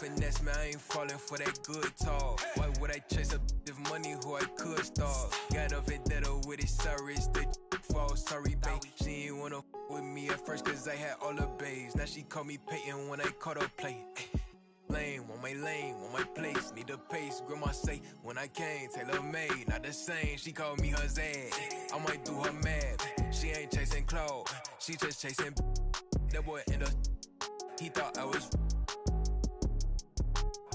finesse, man, I ain't falling for that good talk. Why would I chase a if money who I could start? Got a vendetta with it, sorry, it's the fall, sorry, babe. She ain't wanna with me at first cause I had all the babes. Now she call me Peyton when I caught her play. Lane, want my place, need a pace. Grandma say, when I came, tailor made, not the same. She called me her Zad, I might do her mad. She ain't chasing clothes, she just chasing. That boy in the, he thought I was.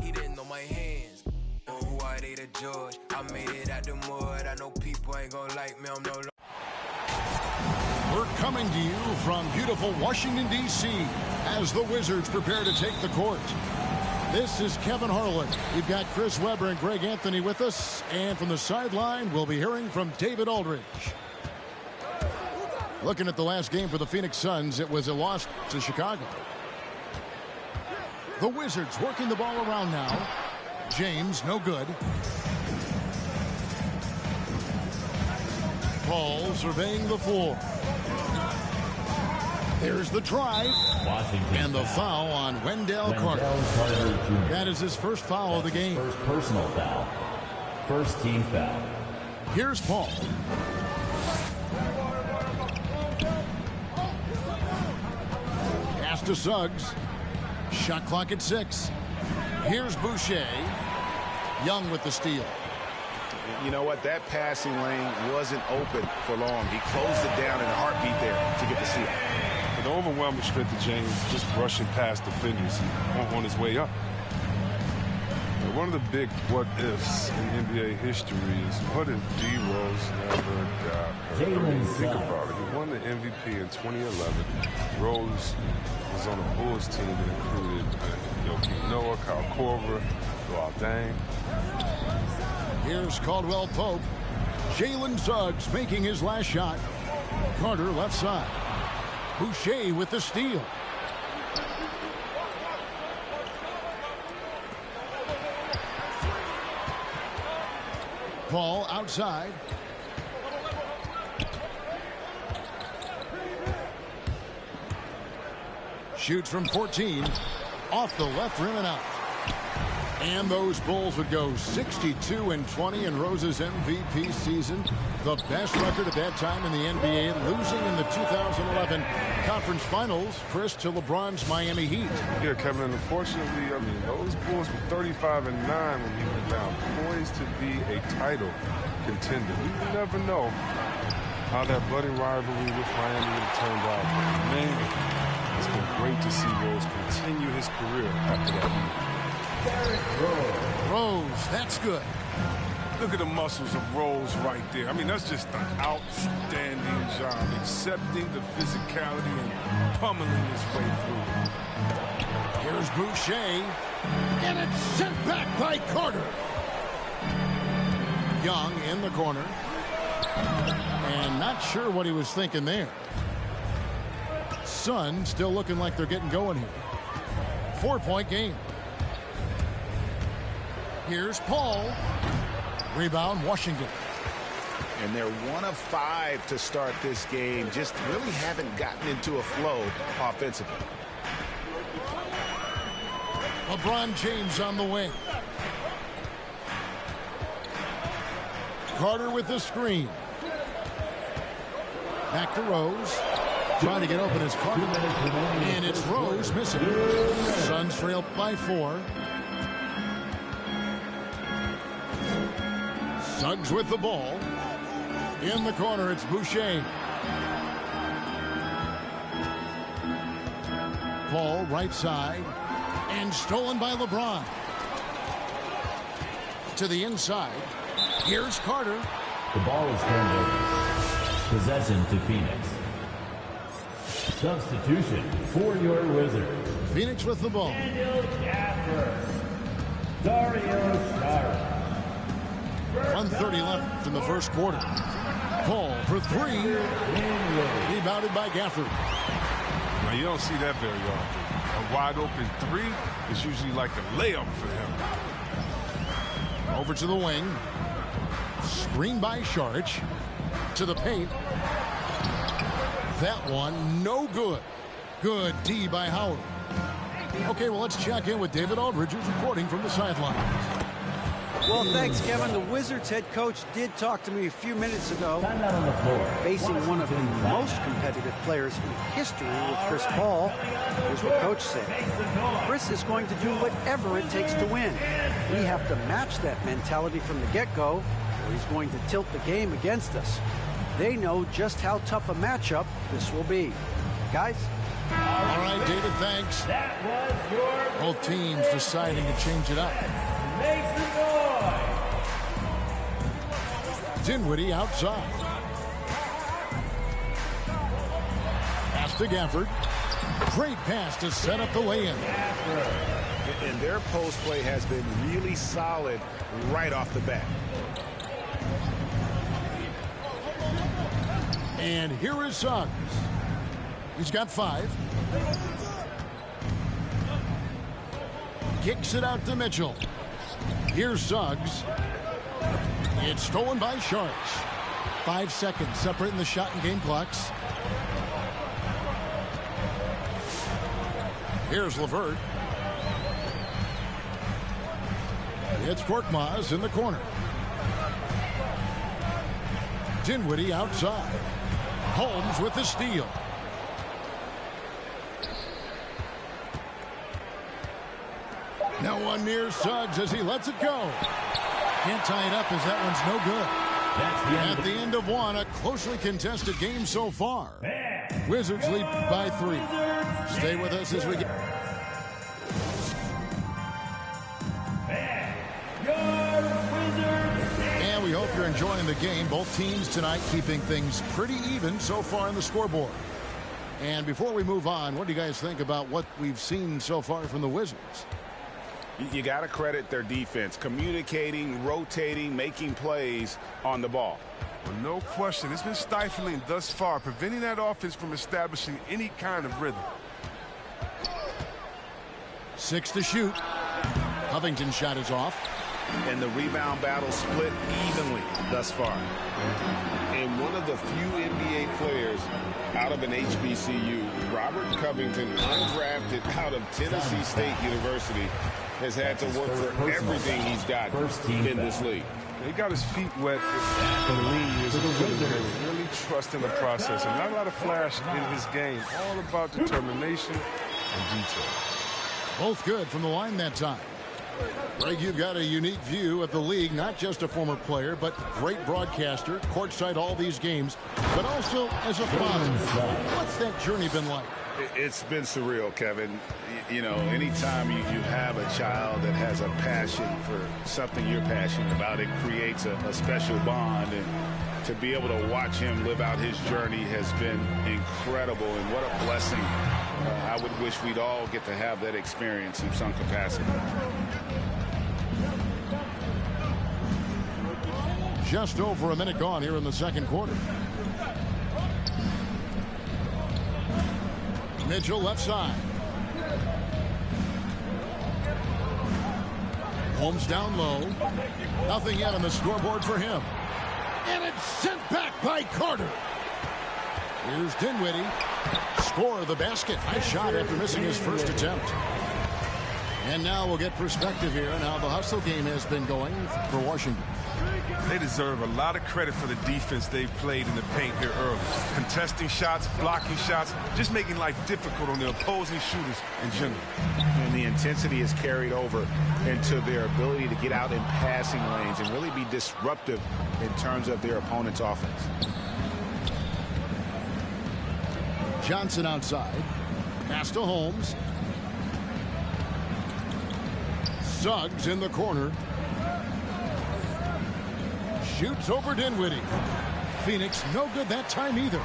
He didn't know my hands. Who are they to judge? I made it out the mud. I know people ain't gonna like me. I'm no. We're coming to you from beautiful Washington, D.C. as the Wizards prepare to take the court. This is Kevin Harlan. We've got Chris Webber and Greg Anthony with us. And from the sideline, we'll be hearing from David Aldridge. Looking at the last game for the Phoenix Suns, it was a loss to Chicago. The Wizards working the ball around now. James, no good. Paul surveying the floor. There's the drive. Washington and the foul on Wendell Carter. That is his first foul of the game. First personal foul. First team foul. Here's Paul. Pass to Suggs. Shot clock at 6. Here's Boucher. Young with the steal. You know what? That passing lane wasn't open for long. He closed it down in a heartbeat there to get the steal. The overwhelming strength of James just brushing past defenders on his way up. But one of the big what-ifs in NBA history is what if D. Rose never got hurt? I mean, think about it. He won the MVP in 2011. Rose was on a Bulls team that included Joakim Noah, Kyle Korver, Luol Deng. Here's Caldwell Pope. Jalen Suggs making his last shot. Carter left side. Boucher with the steal. Paul outside. Shoots from 14. Off the left rim and out. And those Bulls would go 62-20 in Rose's MVP season. The best record at that time in the NBA, losing in the 2011 Conference Finals, Chris, to LeBron's Miami Heat. Yeah, Kevin, and unfortunately, I mean, those Bulls were 35-9 when he went down, poised to be a title contender. We never know how that budding rivalry with Miami would have turned out. Man, it's been great to see Rose continue his career after that. Rose, that's good. Look at the muscles of Rose right there. I mean, that's just an outstanding job, accepting the physicality and pummeling his way through. Here's Boucher, and it's sent back by Carter. Young in the corner, and not sure what he was thinking there. Suns still looking like they're getting going here. 4-point game. Here's Paul. Rebound, Washington. And they're 1 of 5 to start this game. Just really haven't gotten into a flow offensively. LeBron James on the wing. Carter with the screen. Back to Rose. Trying to get open is Carter. And it's Rose missing. Suns trail by 4. Suggs with the ball. In the corner, it's Boucher. Paul, right side. And stolen by LeBron. To the inside. Here's Carter. The ball is turned over. Possession to Phoenix. Substitution for your Wizards. Phoenix with the ball. Daniel Gafford. Dario Saric. 1:30 left in the first quarter. Paul for 3. Rebounded by Gafford. Now, you don't see that very often. A wide open 3 is usually like a layup for him. Over to the wing. Screen by Saric. To the paint. That one no good. Good D by Howard. Okay, well, let's check in with David Aldridge, who's reporting from the sidelines. Well, thanks, Kevin. The Wizards head coach did talk to me a few minutes ago. Timeout on the floor. Facing one of the most competitive players in history with Chris Paul, here's what Coach said. Chris is going to do whatever it takes to win. We have to match that mentality from the get-go, or he's going to tilt the game against us. They know just how tough a matchup this will be. Guys? All right, David, thanks. That was your Both teams deciding to change it up. make some noise. Dinwiddie outside. Pass to Gafford. Great pass to set up the lay-in. And their post play has been really solid right off the bat. And here is Suggs. He's got 5. Kicks it out to Mitchell. Here's Suggs. It's stolen by Sharks. 5 seconds separating the shot and game clocks. Here's LeVert. It's Korkmaz in the corner. Dinwiddie outside. Holmes with the steal. Now one near Suggs as he lets it go. Can't tie it up as that one's no good. At the end of one, a closely contested game so far. Wizards lead by 3. Stay with us as we get... And we hope you're enjoying the game. Both teams tonight keeping things pretty even so far on the scoreboard. And before we move on, what do you guys think about what we've seen so far from the Wizards? You got to credit their defense, communicating, rotating, making plays on the ball. Well, no question. It's been stifling thus far, preventing that offense from establishing any kind of rhythm. 6 to shoot. Covington's shot is off. And the rebound battle split evenly thus far. And one of the few NBA players out of an HBCU, Robert Covington, undrafted out of Tennessee State University, has had to work for everything he's got in this league. He got his feet wet in the lean years. Really trusting the process, and not a lot of flash in his game. All about determination and detail. Both good from the line that time. Greg, you've got a unique view of the league, not just a former player, but great broadcaster, courtside all these games, but also as a father. What's that journey been like? It's been surreal, Kevin. You know, anytime you have a child that has a passion for something you're passionate about, it creates a special bond. And to be able to watch him live out his journey has been incredible. And what a blessing. I would wish we'd all get to have that experience in some capacity. Just over a minute gone here in the second quarter. Mitchell left side. Holmes down low. Nothing yet on the scoreboard for him. And it's sent back by Carter. Here's Dinwiddie. Score the basket. Nice shot after missing his first attempt. And now we'll get perspective here on how the hustle game has been going for Washington. They deserve a lot of credit for the defense they've played in the paint here early. Contesting shots, blocking shots, just making life difficult on the opposing shooters in general. And the intensity is carried over into their ability to get out in passing lanes and really be disruptive in terms of their opponent's offense. Johnson outside. Pass to Holmes. Suggs in the corner. Shoots over Dinwiddie. Phoenix no good that time either.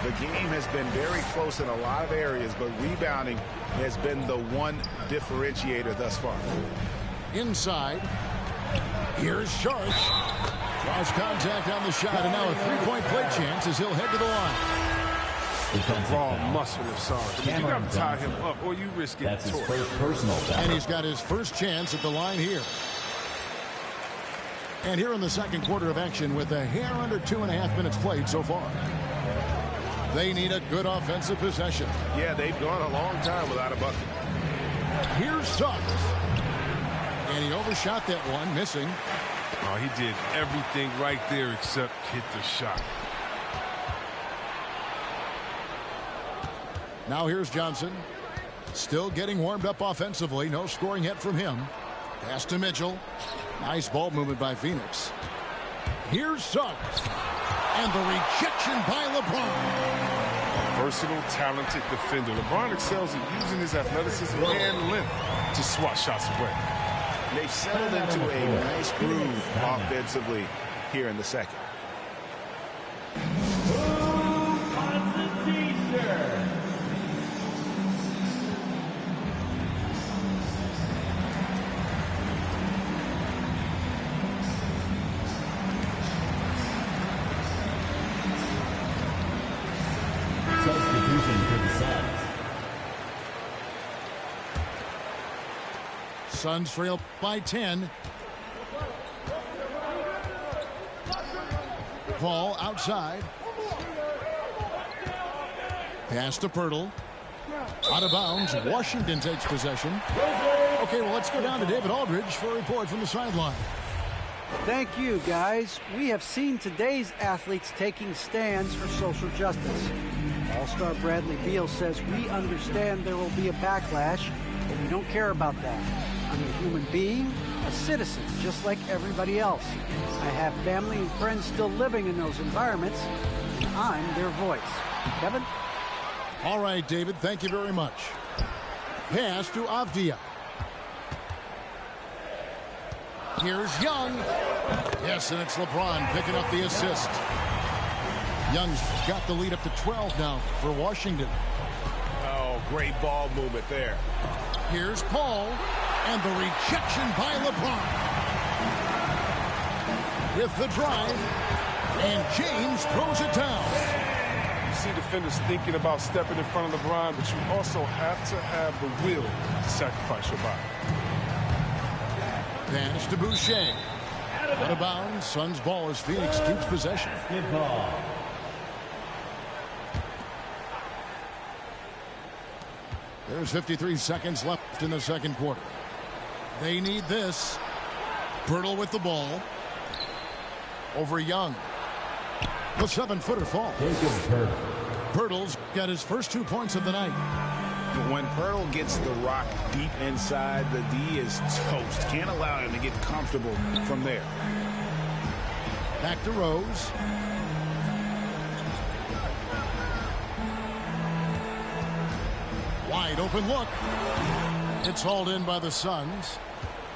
The game has been very close in a lot of areas, but rebounding has been the one differentiator thus far. Inside. Here's Sharp. Draws contact on the shot, and now a three-point play chance as he'll head to the line. Raw muscle of Sarge. You got to tie him up, or you risk getting That's his torn. first personal foul. And he's got his first chance at the line here. And here in the second quarter of action with a hair under 2.5 minutes played so far. They need a good offensive possession. Yeah, they've gone a long time without a bucket. Here's Suggs. And he overshot that one, missing. Oh, he did everything right there except hit the shot. Now here's Johnson. Still getting warmed up offensively. No scoring yet from him. Pass to Mitchell. Nice ball movement by Phoenix. Here's Suggs. And the rejection by LeBron. Versatile, talented defender. LeBron excels at using his athleticism and length to swat shots away. They've settled into a nice groove offensively here in the second. Substitution for the Suns. Suns trail by 10. Paul outside. Pass to Pirtle. Out of bounds. Washington takes possession. Okay, well, let's go down to David Aldridge for a report from the sideline. Thank you, guys. We have seen today's athletes taking stands for social justice. All-star Bradley Beal says, we understand there will be a backlash, but we don't care about that. I'm a human being, a citizen, just like everybody else. I have family and friends still living in those environments, and I'm their voice. Kevin? All right, David, thank you very much. Pass to Avdia. Here's Young. Yes, and it's LeBron picking up the assist. Young's got the lead up to 12 now for Washington. Oh, great ball movement there. Here's Paul, and the rejection by LeBron. With the drive, and James throws it down. You see defenders thinking about stepping in front of LeBron, but you also have to have the will to sacrifice your body. Pass to Boucher. Out of bounds. Suns ball as Phoenix keeps possession. Good ball. There's 53 seconds left in the second quarter. They need this. Pirtle with the ball. Over Young. The 7-footer falls. Pirtle's got his first 2 points of the night. When Pirtle gets the rock deep inside, the D is toast. Can't allow him to get comfortable from there. Back to Rose. Wide open look. It's hauled in by the Suns.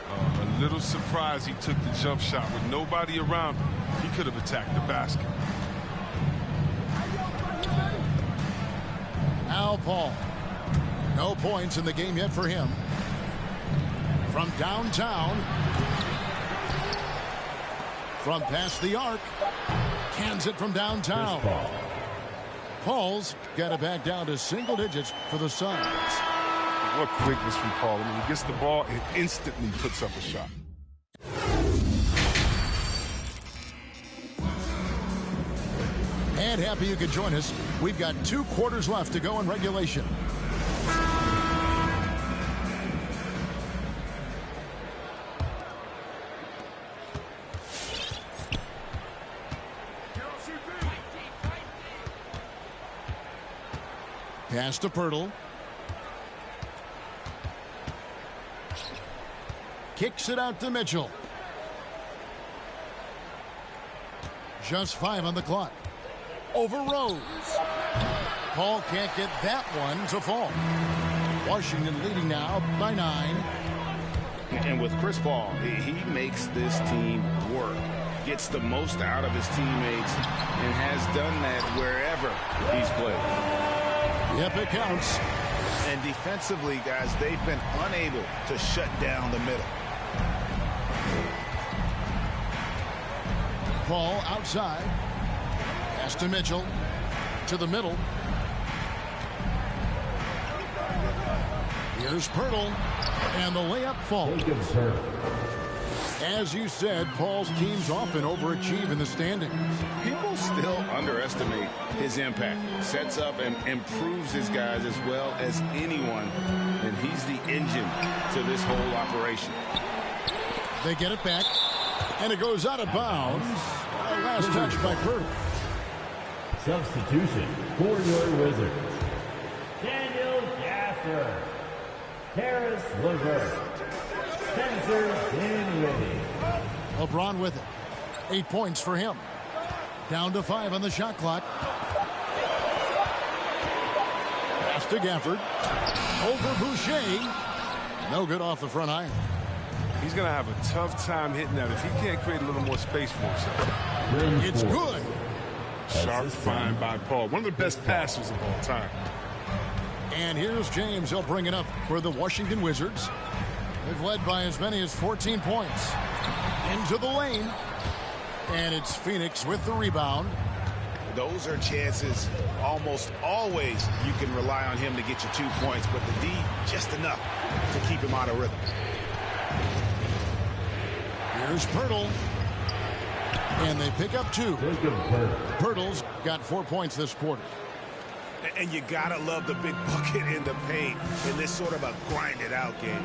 A little surprised he took the jump shot with nobody around him. He could have attacked the basket. Now Paul. No points in the game yet for him. From downtown. From past the arc. Cans it from downtown. Paul's got it back down to single digits for the Suns. What quickness from Paul. I mean, he gets the ball and instantly puts up a shot. And happy you could join us. We've got 2 quarters left to go in regulation. Pass to Pirtle. Kicks it out to Mitchell. Just 5 on the clock. Over Rose. Paul can't get that one to fall. Washington leading now by 9. And with Chris Paul, he makes this team work. Gets the most out of his teammates and has done that wherever he's played. Yep, it counts. And defensively, guys, they've been unable to shut down the middle. Paul outside. Pass to Mitchell. To the middle. Here's Pirtle. And the layup falls. As you said, Paul's teams often overachieve in the standings. People still underestimate his impact. Sets up and improves his guys as well as anyone, and he's the engine to this whole operation. They get it back, and it goes out of bounds. Last touch by Purtle. Substitution for your Wizards. Daniel Gasser. Harris LeVert. Spencer Dinwiddie. LeBron with it. 8 points for him. Down to 5 on the shot clock. Pass to Gafford. Over Boucher. No good off the front iron. He's going to have a tough time hitting that if he can't create a little more space for himself. It's good. Sharp find by Paul. One of the best passers of all time. And here's James. He'll bring it up for the Washington Wizards. They've led by as many as 14 points. Into the lane. And it's Phoenix with the rebound. Those are chances almost always you can rely on him to get you 2 points, but the D just enough to keep him out of rhythm. Here's Purtle. And they pick up 2. Purtle's got 4 points this quarter. And you gotta love the big bucket in the paint in this sort of a grind-it-out game.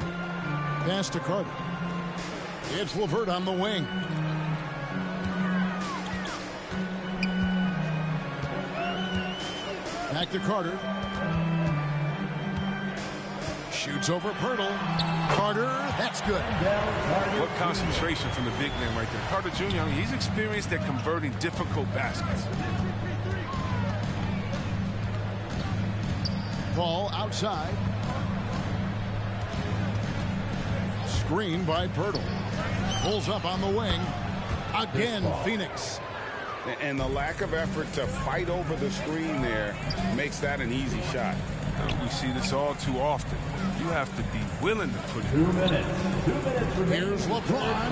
Pass to Carter. It's LeVert on the wing. Back to Carter. Shoots over Purtle. Carter, that's good. What concentration from the big man right there. Carter Jr., I mean, he's experienced at converting difficult baskets. Ball outside. Screen by Purtle. Pulls up on the wing. Again, Phoenix. And the lack of effort to fight over the screen there makes that an easy shot. We see this all too often. You have to be willing to put it. 2 minutes. 2 minutes remaining. Here's LeBron.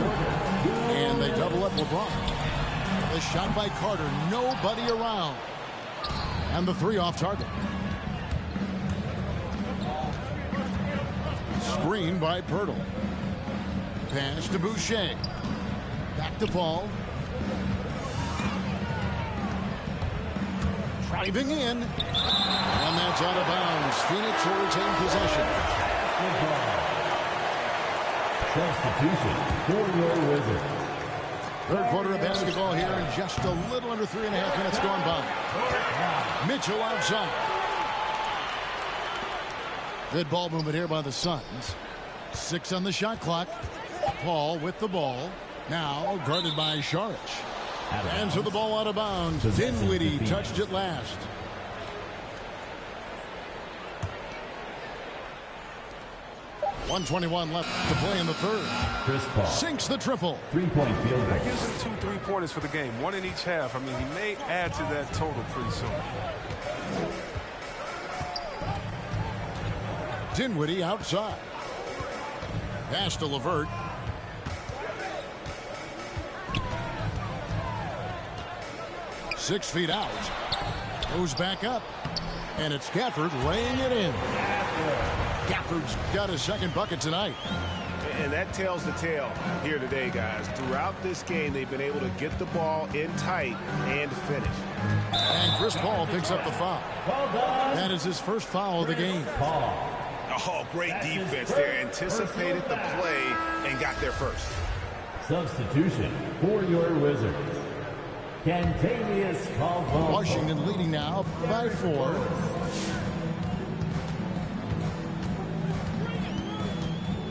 And they double up LeBron. The shot by Carter. Nobody around. And the 3 off target. Screen by Purtle. Pass to Boucher. Back to Paul. Driving in. And that's out of bounds. Phoenix will retain possession. Substitution for your Wizards. Third quarter of basketball here, and just a little under 3.5 minutes gone by. Mitchell outside. Good ball movement here by the Suns. 6 on the shot clock. Paul with the ball. Now guarded by Saric. And so the ball out of bounds. Dinwiddie touched it last. .121 left to play in the third. Chris Paul sinks the triple. 3-point field That goal. gives him 2 3-pointers for the game, 1 in each half. I mean, he may add to that total pretty soon. Dinwiddie outside. Pass to LeVert. Six feet out. Goes back up. And it's Gafford laying it in. Gafford's got his second bucket tonight. And that tells the tale here today, guys. Throughout this game, they've been able to get the ball in tight and finish. And Chris Paul picks up the foul. That is his first foul of the game. Oh, great defense there. Anticipated the play and got there first. Substitution for your Wizards. Kentavious Caldwell. Washington leading now by 4.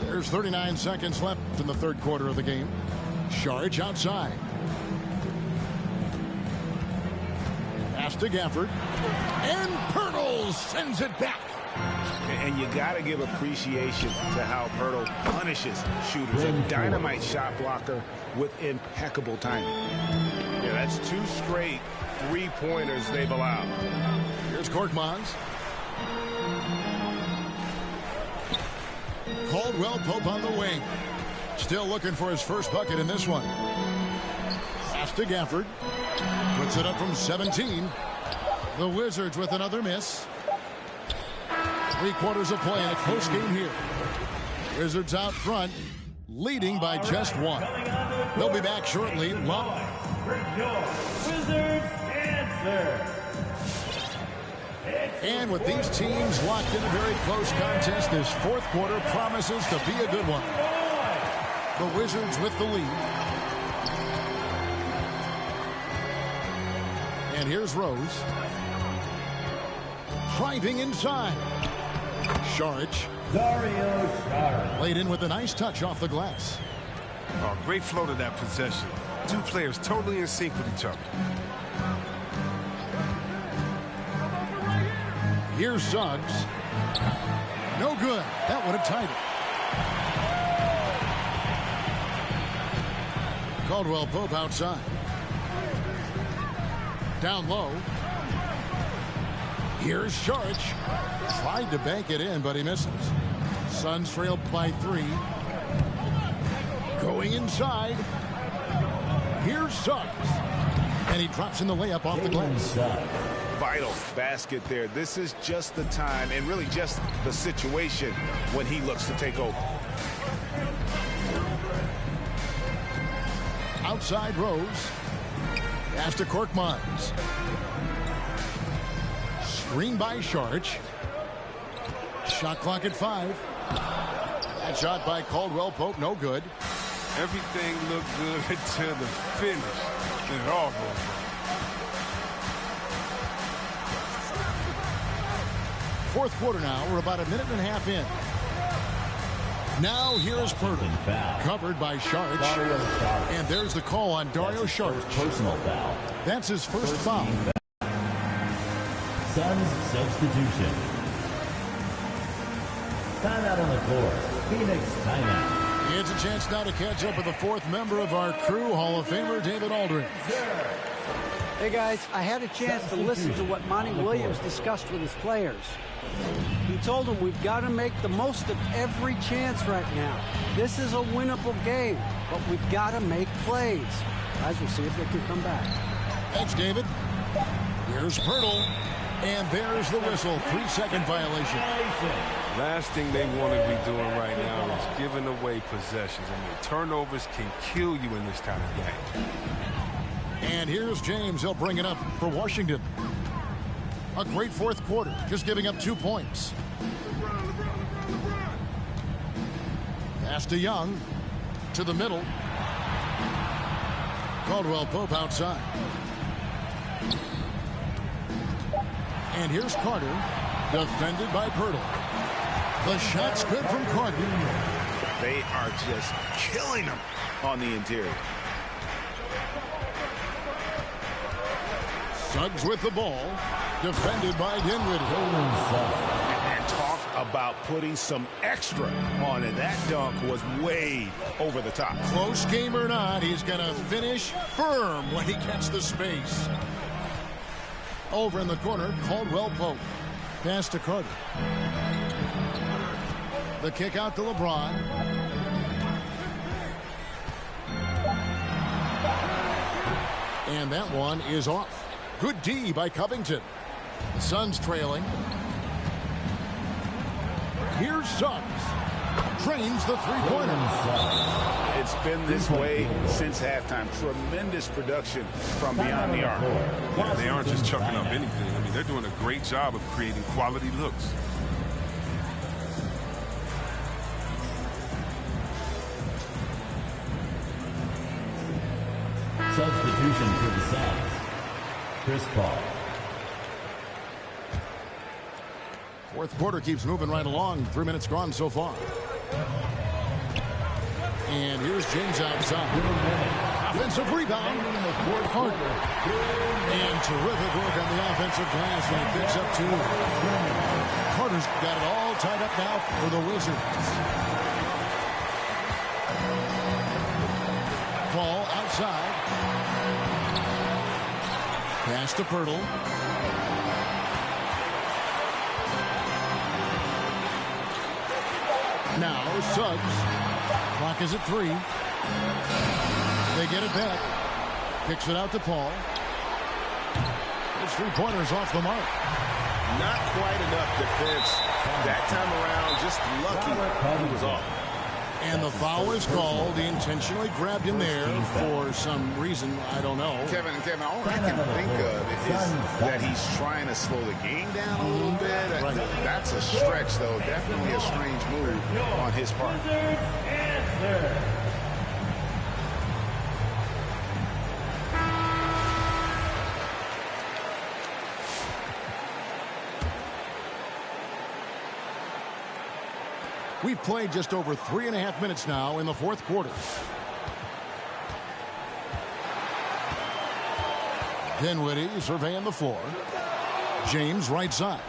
There's 39 seconds left in the third quarter of the game. Saric outside. Pass to Gafford. And Purtle sends it back. And you got to give appreciation to how Purtle punishes shooters. A dynamite shot blocker with impeccable timing. Yeah, that's 2 straight 3-pointers they've allowed. Here's Korkmaz. Caldwell Pope on the wing. Still looking for his first bucket in this one. Pass to Gafford. Puts it up from 17. The Wizards with another miss. 3 quarters of play in a close game here. Wizards out front. leading by just one. They'll be back shortly. Wizards answer. And with these teams locked in a very close contest, this fourth quarter promises to be a good one. The Wizards with the lead. And here's Rose. Driving inside. Saric. Dario Saric. Laid in with a nice touch off the glass. Oh, great flow to that possession. Two players totally in sync with each other. Here's Suggs. No good. That would have tied it. Caldwell Pope outside. Down low. Here's Saric. Tried to bank it in, but he misses. Suns trailed by 3. Going inside. Here's Suggs. And he drops in the layup off the glass. Vital basket there. This is just the time and really just the situation when he looks to take over. Outside Rose. Pass to Korkmaz. Screen by Saric. Shot clock at 5. That shot by Caldwell Pope, no good. Everything looked good until the finish. And it all goes wrong. Fourth quarter now. We're about a minute and a half in. Now here's Pirtle. Covered by Saric. And there's the call on Dario Saric. Personal foul. That's his first foul. Suns substitution. Timeout on the floor. Phoenix timeout. It's a chance now to catch up with the fourth member of our crew, Hall of Famer David Aldridge. Hey, guys, I had a chance to listen to what Monty Williams discussed with his players. He told them we've got to make the most of every chance right now. This is a winnable game, but we've got to make plays. Guys, we'll see if they can come back. Thanks, David. Here's Pirtle. And there's the whistle. 3-second violation. Last thing they want to be doing right now is giving away possessions. I mean, turnovers can kill you in this kind of game. And here's James. He'll bring it up for Washington. A great fourth quarter, just giving up 2 points. Pass to Young. To the middle. Caldwell Pope outside. And here's Carter. Defended by Pirtle. The shot's good from Carter. They are just killing them on the interior. Suggs with the ball. Defended by Dinwiddie. And talk about putting some extra on it. That dunk was way over the top. Close game or not, he's going to finish firm when he gets the space. Over in the corner, Caldwell Pope. Pass to Carter. The kick out to LeBron. And that one is off. Good D by Covington. The Suns trailing. Here's Suggs. Trains the three-pointer. It's been this way since halftime. Tremendous production from beyond the arc. Yeah, they aren't just chucking up anything. I mean, they're doing a great job of creating quality looks. Substitution for the Suns. Chris Paul. Fourth quarter keeps moving right along. 3 minutes gone so far. And here's James outside. Offensive rebound. Carter. And terrific work on the offensive glass. And he picks up 2. Carter's got it all tied up now for the Wizards. Paul outside. Pass to Pirtle. Now Suggs. Clock is at 3. They get it back. Kicks it out to Paul. His three-pointers off the mark. Not quite enough defense that time around. Just lucky he was off. And the foul is called. He intentionally grabbed him there for some reason. I don't know. Kevin, all I can think of is that he's trying to slow the game down a little bit. Right. That's a stretch, though. Definitely a strange move on his part. We've played just over 3.5 minutes now in the fourth quarter. Dinwiddie surveying the floor. James right side.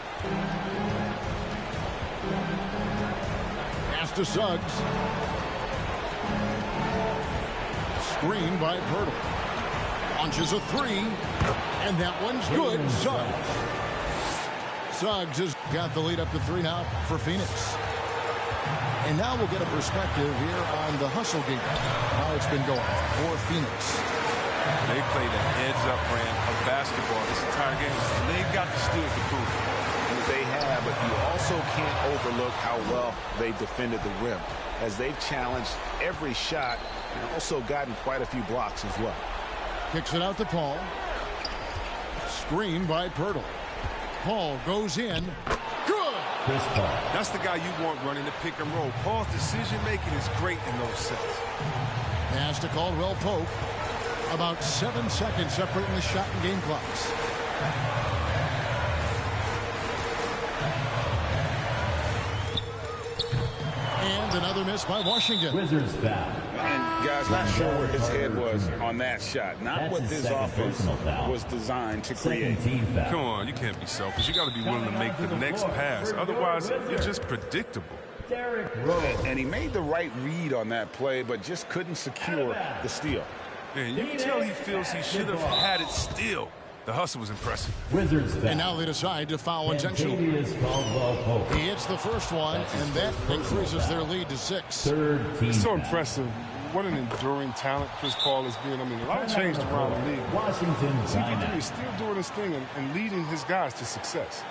Pass to Suggs. Screen by Pirtle. Launches a three. And that one's good. Suggs has got the lead up to 3 now for Phoenix. And now we'll get a perspective here on the hustle game, how it's been going for Phoenix. They played an heads-up brand of basketball this entire game. And they've got the steal to prove it. They have, but you also can't overlook how well they defended the rim, as they've challenged every shot and also gotten quite a few blocks as well. Kicks it out to Paul. Screen by Pirtle. Paul goes in. Chris Paul. That's the guy you want running the pick and roll. Paul's decision-making is great in those sets. Pass to Caldwell Pope. About 7 seconds separating the shot and game clocks. And another miss by Washington. Wizards foul. And guys, not sure where his head was on that shot. Not what this offense was designed to create. Come on, you can't be selfish. You got to be willing to make the next pass. Otherwise, you're just predictable. And he made the right read on that play, but just couldn't secure the steal. Man, you can tell he feels he should have had it still. The hustle was impressive. Wizards foul. And now they decide to foul intentionally. He hits the first one, and that increases their lead to 6. It's so impressive. What an enduring talent Chris Paul has been. I mean, a lot changed around the league. Washington CP3 is still doing his thing and leading his guys to success.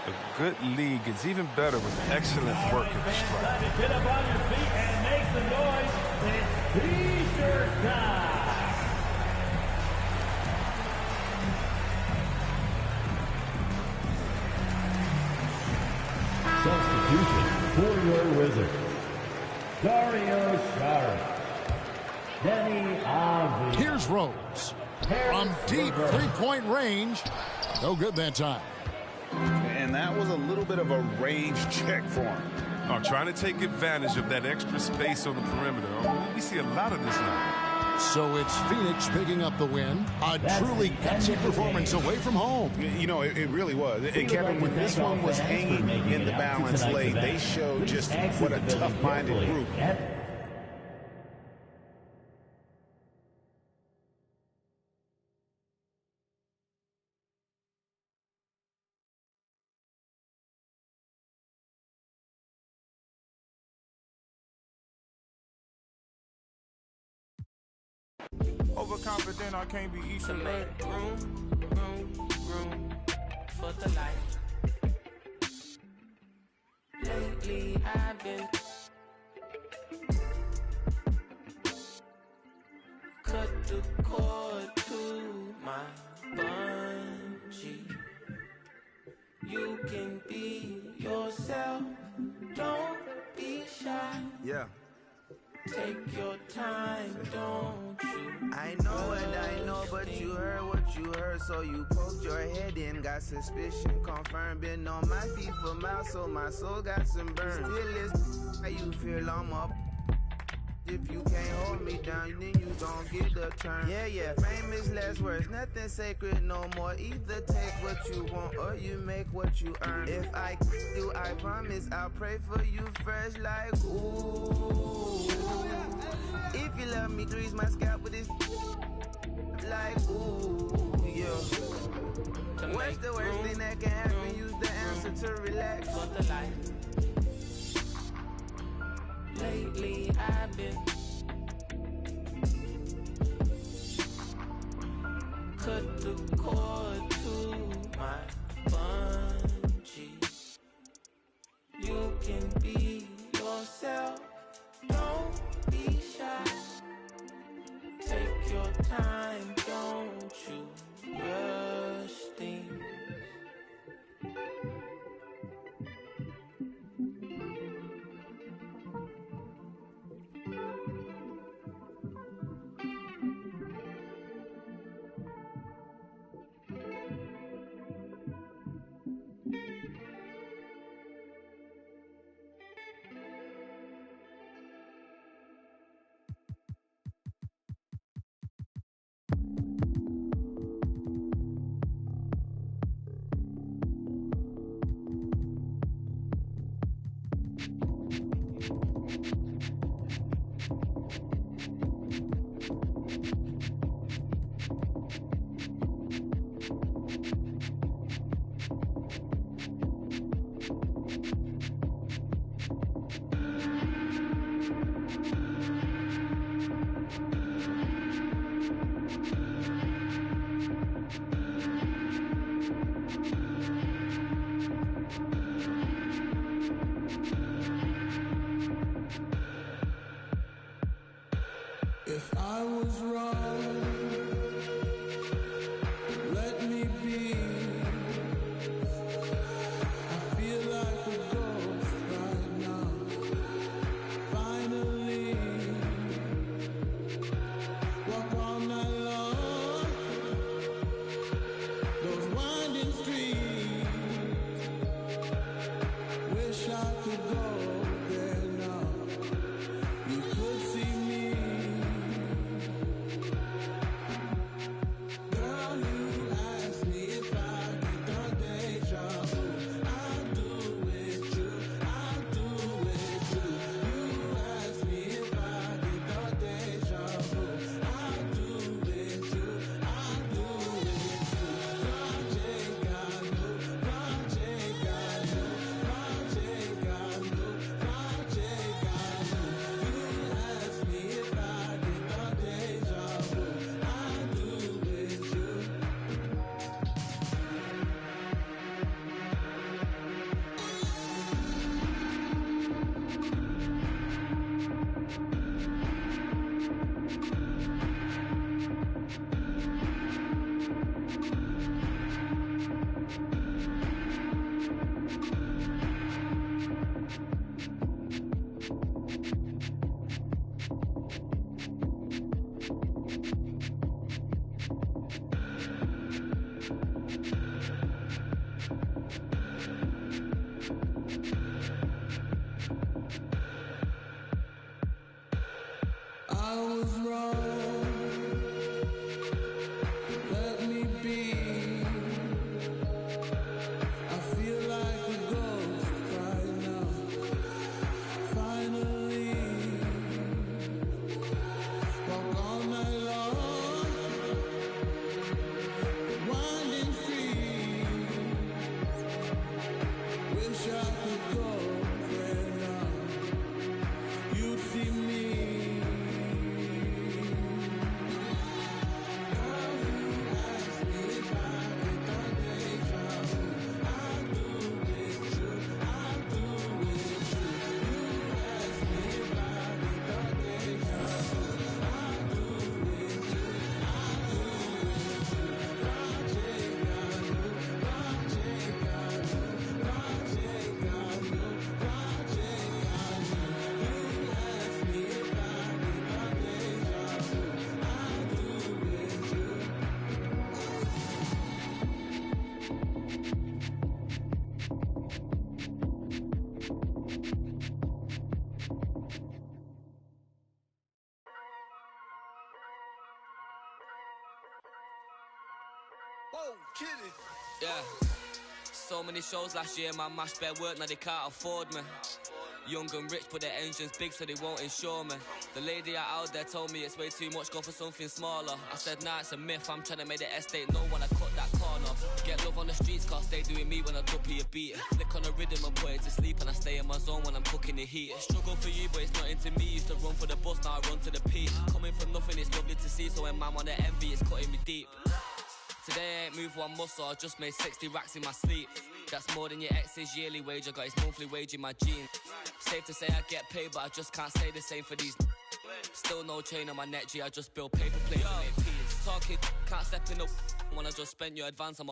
A good league is even better with excellent work in the strike. Get up on your feet and make some noise. It's T-shirt time. Substitution for your Wizards. Dario Saric. Denny Avdi. Here's Rose. From deep three-point range. No good that time. And that was a little bit of a range check for him. Trying to take advantage of that extra space on the perimeter. We see a lot of this now. So it's Phoenix picking up the win. A truly gutsy performance away from home. You know, it really was. And Kevin, when this one was hanging in the balance late, they showed just what a tough-minded group. Overconfident, I can't be eating. To make room for the light. Lately I've been cut the cord to my bungee. You can be yourself, don't be shy. Yeah. Take your time, don't you? I know what I know, but you heard what you heard, so you poked your head in, got suspicion confirmed. Been on my feet for miles, so my soul got some burn. Still is how you feel I'm up. If you can't hold me down, then you gon' get the turn. Yeah, famous last words, nothing sacred no more. Either take what you want or you make what you earn. If I do, I promise I'll pray for you fresh like ooh. If you love me, grease my scalp with this like ooh, yeah. What's the worst thing that can happen? Use the answer to relax. For the life. Lately I've been cut the cord to my bungee. You can be yourself, don't time, don't you rush things. If I was wrong, let me be. I feel like a ghost right now. Finally, walk all night long. Those winding streets. Wish I could go there now. You could see me. I was wrong, let me be. I feel like a ghost right now. Finally, walk all night long. Winding streets. Wish I could go there now. You'd see me. Yeah, so many shows last year, man, mashed bare work, now they can't afford me. Young and rich, but their engine's big, so they won't insure me. The lady out there told me it's way too much, go for something smaller. I said, nah, it's a myth, I'm trying to make the estate know when I cut that corner. Get love on the streets, cause stay doing me when I copy a beat. Flick on the rhythm and put it to sleep, and I stay in my zone when I'm cooking the heat. Struggle for you, but it's not into me. Used to run for the bus, now I run to the peak. Coming from nothing, it's lovely to see, so when man wanna envy, it's cutting me deep. Today I ain't moved one muscle, I just made 60 racks in my sleep. That's more than your ex's yearly wage, I got his monthly wage in my jeans. Safe to say I get paid, but I just can't say the same for these. Still no chain on my neck, G. I just build paper plates and make peas. Talking, can't step in the when I just spent your advance. I'm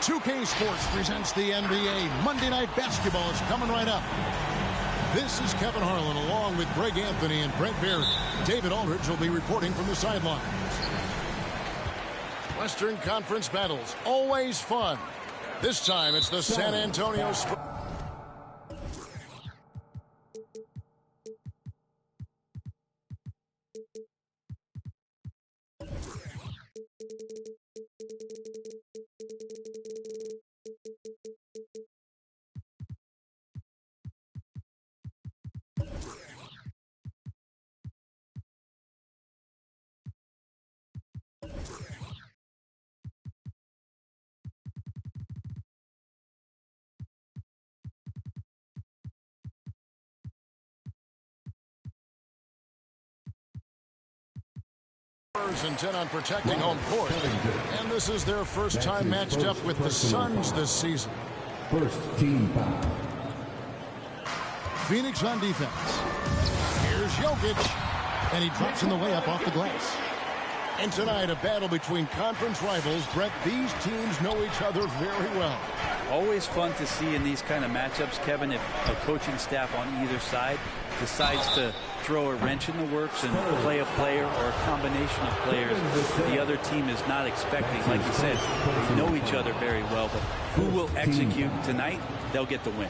Two-K Sports presents the NBA. Monday Night Basketball is coming right up. This is Kevin Harlan along with Greg Anthony and Brent Barry. David Aldridge will be reporting from the sidelines. Western Conference battles, always fun. This time it's the San Antonio Spurs. Intent on protecting home court, and this is their first time matched up with the Suns this season. First team foul. Phoenix on defense. Here's Jokic, and he drops in the layup off the glass. And tonight, a battle between conference rivals. Brett, these teams know each other very well. Always fun to see in these kind of matchups, Kevin, if a coaching staff on either side decides to throw a wrench in the works and play a player or a combination of players the other team is not expecting. Like you said, they know each other very well, but who will execute tonight, they'll get the win.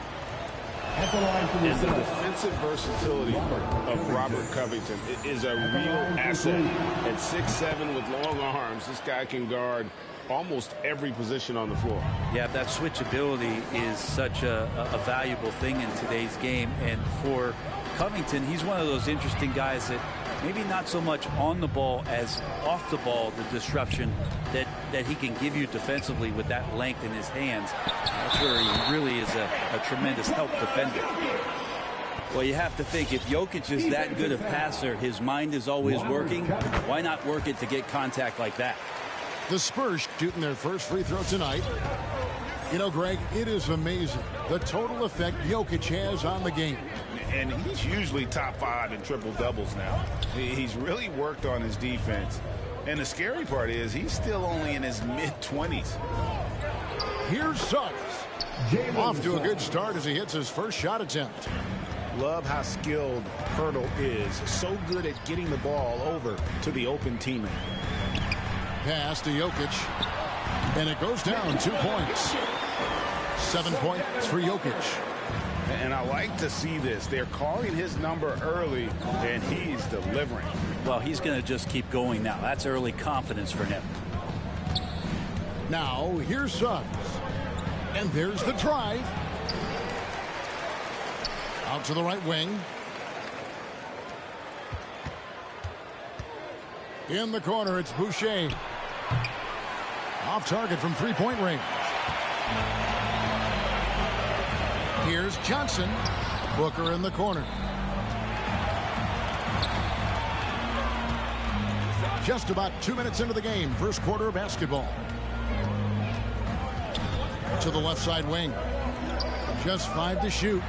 And the defensive versatility of Robert Covington is a real asset. At 6'7" with long arms, this guy can guard almost every position on the floor. Yeah, that switchability is such a valuable thing in today's game. And for Covington, he's one of those interesting guys that maybe not so much on the ball as off the ball, the disruption that he can give you defensively with that length in his hands. That's where he really is a tremendous help defender. Well, you have to think, if Jokic is that good a passer, his mind is always working. Why not work it to get contact like that? The Spurs shooting their first free throw tonight. You know, Greg, it is amazing the total effect Jokic has on the game. And he's usually top 5 in triple-doubles now. He's really worked on his defense. And the scary part is he's still only in his mid-20s. Here's Suggs. Off to a good start as he hits his first shot attempt. Love how skilled Hurdle is. So good at getting the ball over to the open teammate. Pass to Jokic. And it goes down 2 points. 7 points for Jokic. And I like to see this. They're calling his number early, and he's delivering. Well, he's going to just keep going now. That's early confidence for him. Now, here's Suggs. And there's the drive. Out to the right wing. In the corner, it's Boucher. Off target from three-point range. Here's Johnson. Booker in the corner. Just about 2 minutes into the game. First quarter of basketball. To the left side wing. Just 5 to shoot.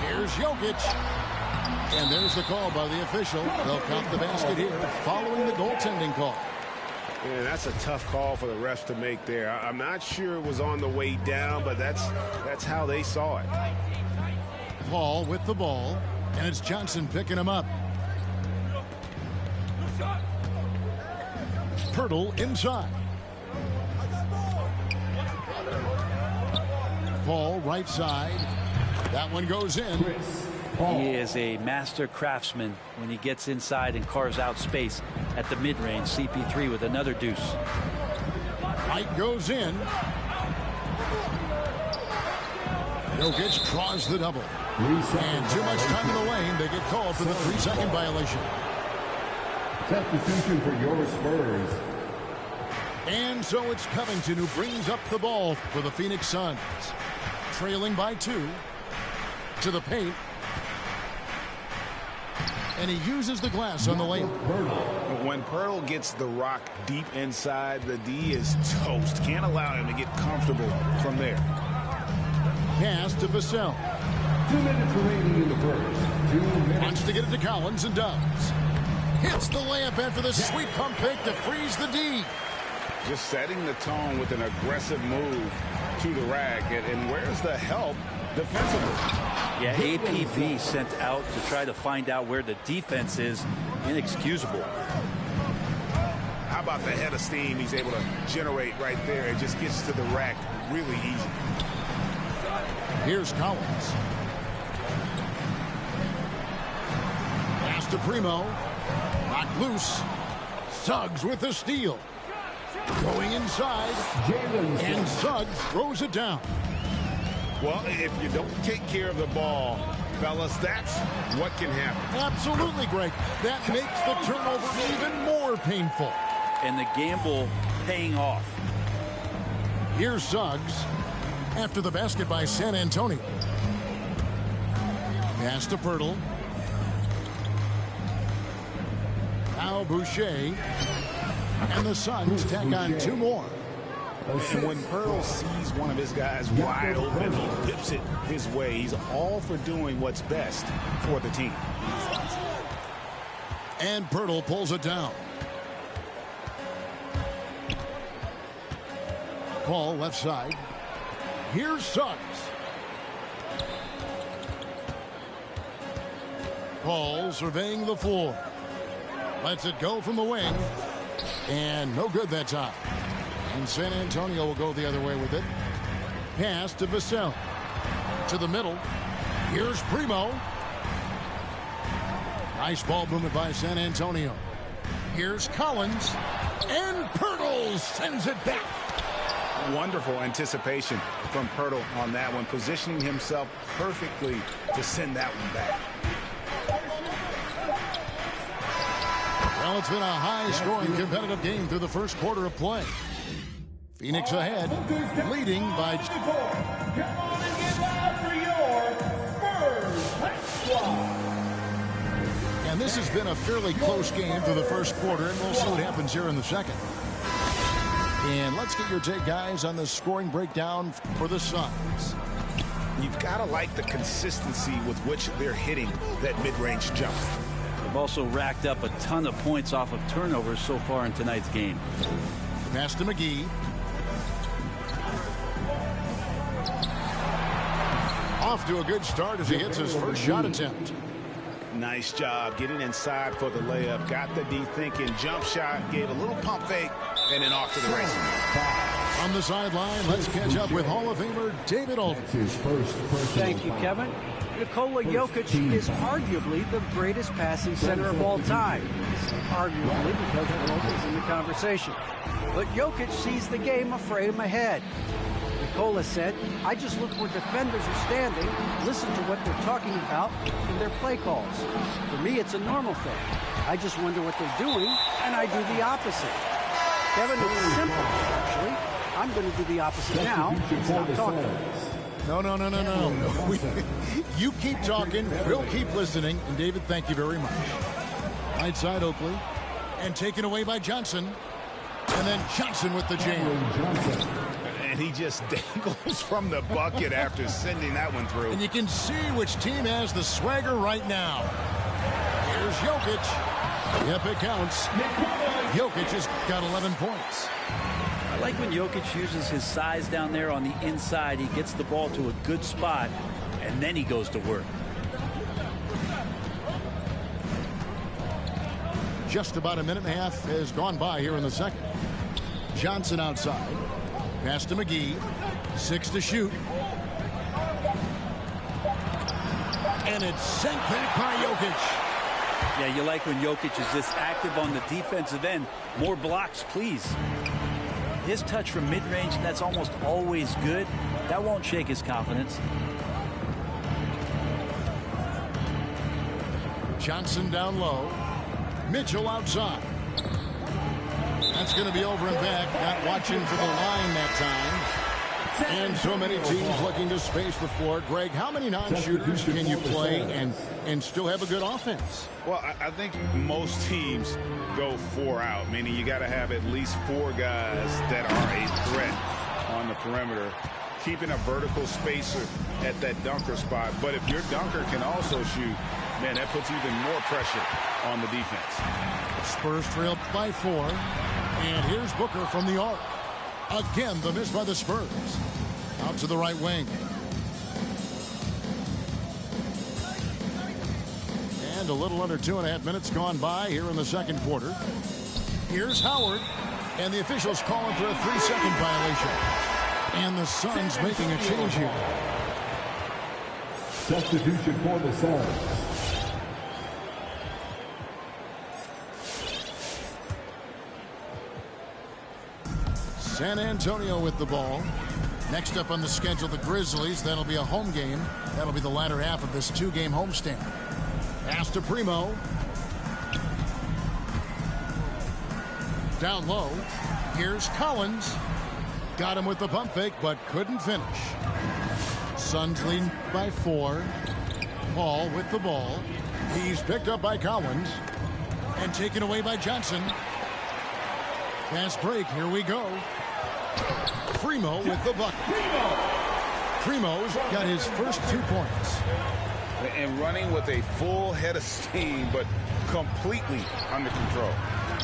Here's Jokic. And there's the call by the official. They'll count the basket here following the goaltending call. And that's a tough call for the refs to make there. I'm not sure it was on the way down, but that's how they saw it. Paul with the ball, and it's Johnson picking him up. Pirtle inside. Paul right side. That one goes in. He is a master craftsman when he gets inside and carves out space at the mid-range. CP3 with another deuce. Height goes in. Jokic draws the double. And too much time in the lane. They get called for the 3-second violation. Substitution for your Spurs. And so it's Covington who brings up the ball for the Phoenix Suns. Trailing by 2. To the paint. And he uses the glass on the lane. When Pirtle gets the rock deep inside, the D is toast. Can't allow him to get comfortable from there. Pass to Vassell. 2 minutes remaining in the first. 2 minutes. Wants to get it to Collins and does. Hits the layup after the sweet pump fake to freeze the D. Just setting the tone with an aggressive move to the rack. And where's the help defensively? Yeah, APV sent out to try to find out where the defense is. Inexcusable. How about the head of steam he's able to generate right there? It just gets to the rack really easy. Here's Collins. Pass to Primo. Knocked loose. Suggs with the steal. Going inside. And Suggs throws it down. Well, if you don't take care of the ball, fellas, that's what can happen. Absolutely, Greg. That makes the turnover even more painful. And the gamble paying off. Here's Suggs after the basket by San Antonio. Pass to Pirtle. Now Boucher. And the Suns tack on 2 more. And when Pirtle sees one of his guys wide open, he whips it his way. He's all for doing what's best for the team. And Pirtle pulls it down. Paul left side. Here's Suggs. Paul surveying the floor. Lets it go from the wing. And no good that time. And San Antonio will go the other way with it. Pass to Vassell. To the middle. Here's Primo. Nice ball movement by San Antonio. Here's Collins. And Pirtle sends it back. Wonderful anticipation from Pirtle on that one. Positioning himself perfectly to send that one back. Well, it's been a high-scoring, competitive game through the first quarter of play. Phoenix ahead, leading by... Come on and get loud for your Spurs. And this has been a fairly close game through the first quarter, and we'll see what happens here in the second. And let's get your take, guys, on the scoring breakdown for the Suns. You've got to like the consistency with which they're hitting that mid-range jump. They've also racked up a ton of points off of turnovers so far in tonight's game. Pass to McGee. Off to a good start as he hits his first shot attempt. Nice job getting inside for the layup. Got the D thinking. Jump shot. Gave a little pump fake. And then off to the races. On the sideline, let's catch up with Hall of Famer David Aldridge. Thank you, Kevin. Nikola Jokic is arguably the greatest passing center of all time. Arguably because Wilt is in the conversation. But Jokic sees the game a frame ahead. Nikola said, I just look where defenders are standing, listen to what they're talking about in their play calls. For me, it's a normal thing. I just wonder what they're doing, and I do the opposite. Kevin, it's simple, actually. I'm going to do the opposite now and stop talking. No. You keep talking, we'll keep listening, and David, thank you very much. Right side Oakley, and taken away by Johnson, and then Johnson with the jam. And he just dangles from the bucket after sending that one through. And you can see which team has the swagger right now. Here's Jokic. Yep, it counts. Jokic has got 11 points. I like when Jokic uses his size down there on the inside. He gets the ball to a good spot, and then he goes to work. Just about a minute and a half has gone by here in the second. Johnson outside. Pass to McGee. 6 to shoot. And it's sent back by Jokic. Yeah, you like when Jokic is this active on the defensive end. More blocks, please. His touch from mid-range, that's almost always good. That won't shake his confidence. Johnson down low. Mitchell outside. That's going to be over and back. Not watching for the line that time. And so many teams looking to space the floor. Greg, how many non-shooters can you play and still have a good offense? Well, I think most teams go 4 out, meaning you got to have at least 4 guys that are a threat on the perimeter, keeping a vertical spacer at that dunker spot. But if your dunker can also shoot, man, that puts even more pressure on the defense. Spurs trail by 4. And here's Booker from the arc. Again, the miss by the Spurs. Out to the right wing. And a little under 2.5 minutes gone by here in the second quarter. Here's Howard. And the officials calling for a 3-second violation. And the Suns making a change here. Substitution for the Suns. San Antonio with the ball. Next up on the schedule, the Grizzlies. That'll be a home game. That'll be the latter half of this 2-game homestand. Pass to Primo. Down low. Here's Collins. Got him with the pump fake, but couldn't finish. Suns lead by 4. Paul with the ball. He's picked up by Collins. And taken away by Johnson. Fast break. Here we go. Primo with the bucket. Primo's got his first 2 points. And running with a full head of steam, but completely under control.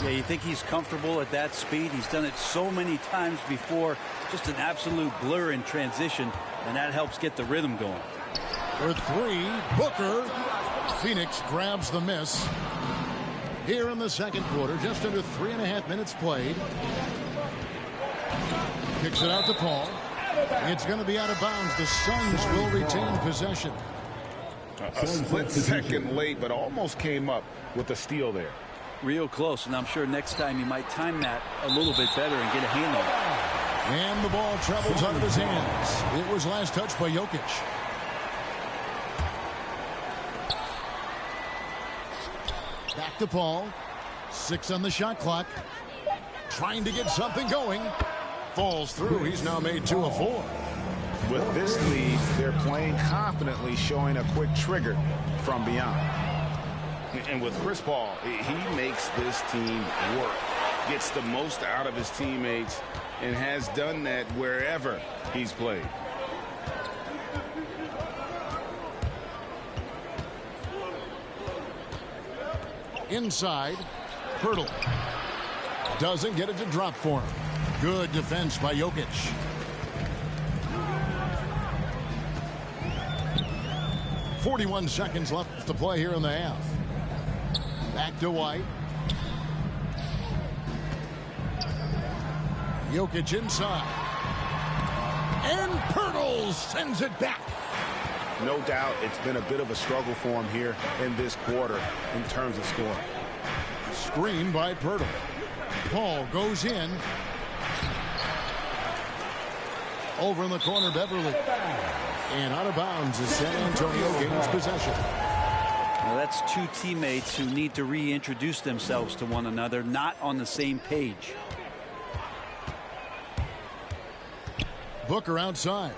Yeah, you think he's comfortable at that speed. He's done it so many times before. Just an absolute blur in transition, and that helps get the rhythm going. For 3, Booker. Phoenix grabs the miss. Here in the second quarter, just under 3.5 minutes played. Kicks it out to Paul. It's going to be out of bounds. The Suns will retain possession. A split second late, but almost came up with a steal there. Real close, and I'm sure next time he might time that a little bit better and get a hand on it. And the ball travels out of his hands. It was last touched by Jokic. Back to Paul. 6 on the shot clock. Trying to get something going. Falls through. He's now made 2 of 4. With this lead, they're playing confidently, showing a quick trigger from beyond. And with Chris Paul, he makes this team work. Gets the most out of his teammates and has done that wherever he's played. Inside, Pirtle. Doesn't get it to drop for him. Good defense by Jokic. .41 seconds left to play here in the half. Back to White. Jokic inside. And Pirtle sends it back. No doubt it's been a bit of a struggle for him here in this quarter in terms of scoring. Screen by Pirtle. Paul goes in. Over in the corner, Beverly. And out of bounds as San Antonio gains possession. Now that's 2 teammates who need to reintroduce themselves to one another, not on the same page. Booker outside.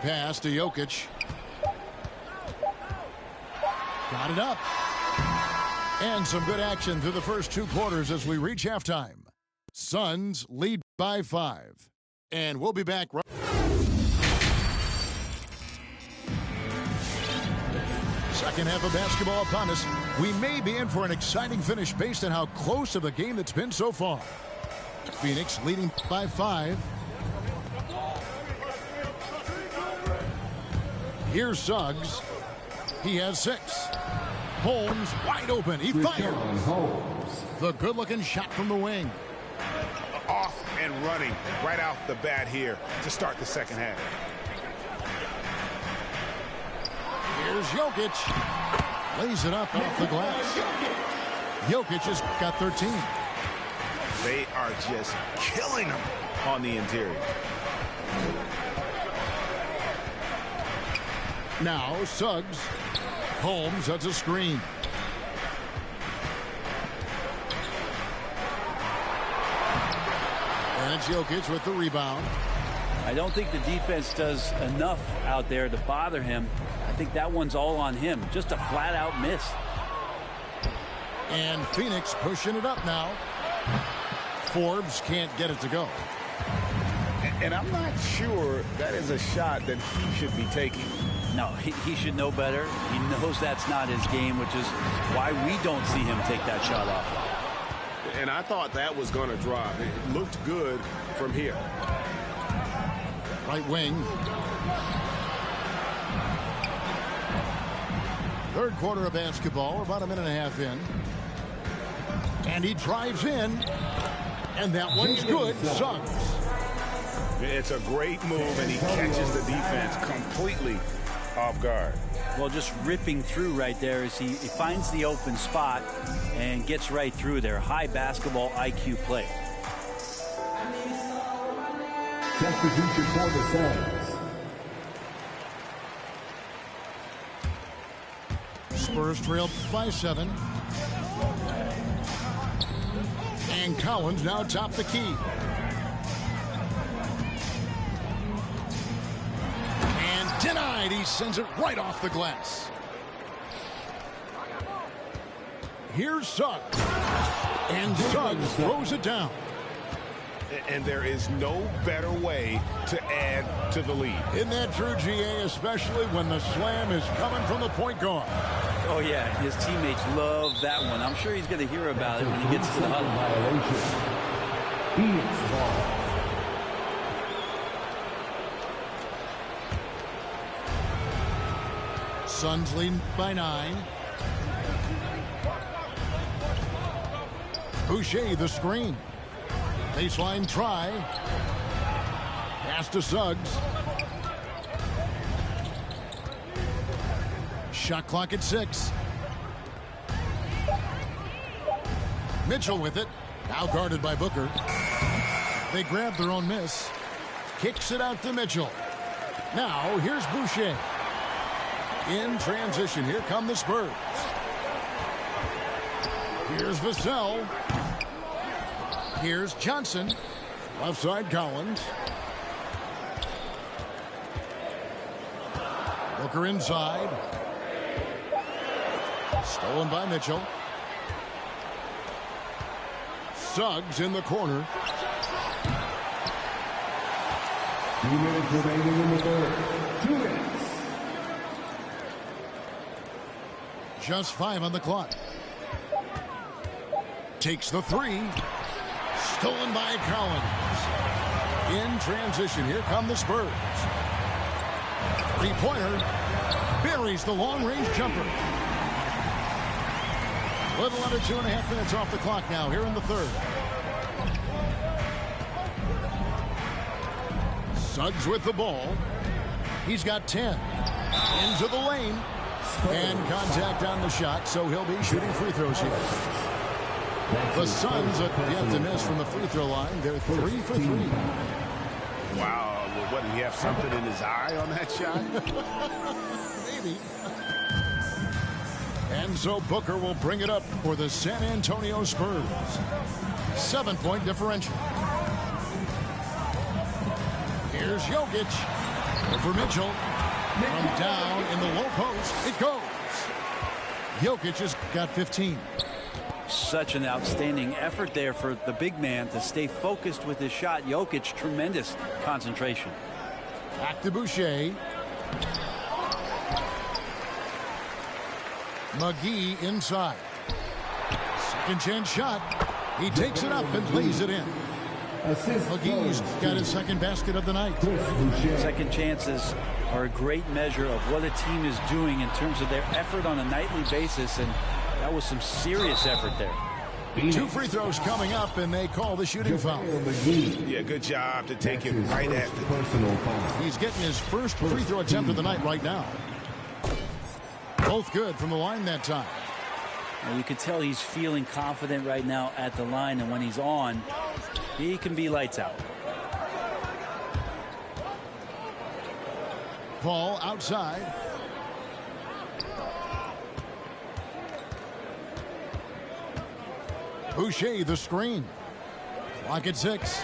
Pass to Jokic. Got it up. And some good action through the first 2 quarters as we reach halftime. Suns lead by 5. And we'll be back right. Second half of basketball upon us. We may be in for an exciting finish based on how close of a game that's been so far. Phoenix leading by 5. Here's Suggs. He has 6. Holmes wide open. He fires. The good-looking shot from the wing. Off and running right off the bat here to start the second half. Here's Jokic. Lays it up off the glass. Jokic has got 13. They are just killing them on the interior. Now Suggs. Holmes, that's a screen. And it's Jokic with the rebound. I don't think the defense does enough out there to bother him. I think that one's all on him. Just a flat-out miss. And Phoenix pushing it up now. Forbes can't get it to go. And I'm not sure that is a shot that he should be taking. No, he should know better. He knows that's not his game, which is why we don't see him take that shot off. And I thought that was going to drop. It looked good from here. Right wing. Third quarter of basketball. We're about a minute and a half in. And he drives in. And that one's good. Suggs. It's a great move, and he catches the defense completely off guard. Well, just ripping through right there as he finds the open spot and gets right through there. High basketball IQ play. Substitution for the Suns. Spurs trail by 7. And Collins now top the key. And denied. He sends it right off the glass. Here's Suggs. And Suggs throws it down. And there is no better way to add to the lead. Isn't that true, GA, especially when the slam is coming from the point guard? Oh, yeah, his teammates love that one. I'm sure he's going to hear about it when he gets to the huddle. Phoenix ball. Suns leading by 9. Boucher the screen. Baseline try. Pass to Suggs. Shot clock at 6. Mitchell with it. Now guarded by Booker. They grab their own miss. Kicks it out to Mitchell. Now here's Boucher. In transition. Here come the Spurs. Here's Vassell. Here's Johnson. Left side Collins. Booker inside. Stolen by Mitchell. Suggs in the corner. 2 minutes remaining in the third. 2 minutes. Just 5 on the clock. Takes the 3. Stolen by Collins. In transition. Here come the Spurs. Three-pointer. Buries the long-range jumper. Little under 2.5 minutes off the clock now here in the third. Suggs with the ball. He's got 10. Into the lane. And contact on the shot, so he'll be shooting free throws here. The Suns have yet to miss from the free throw line. They're 3 for 3. Wow, what, did he have something in his eye on that shot? Maybe. And so Booker will bring it up for the San Antonio Spurs. 7-point differential. Here's Jokic. Over Mitchell. From down in the low post, it goes. Jokic has got 15. Such an outstanding effort there for the big man to stay focused with his shot. Jokic, tremendous concentration. Back to Boucher. McGee inside. Second chance shot. He takes it up and lays it in. McGee's got his second basket of the night. Second chances are a great measure of what a team is doing in terms of their effort on a nightly basis, and that was some serious effort there. 2 free throws coming up, and they call the shooting foul. Yeah, good job to take it right at the personal foul. He's getting his first free throw attempt of the night right now. Both good from the line that time. Well, you can tell he's feeling confident right now at the line, and when he's on, he can be lights out. Paul outside. Boucher the screen. Clock at 6.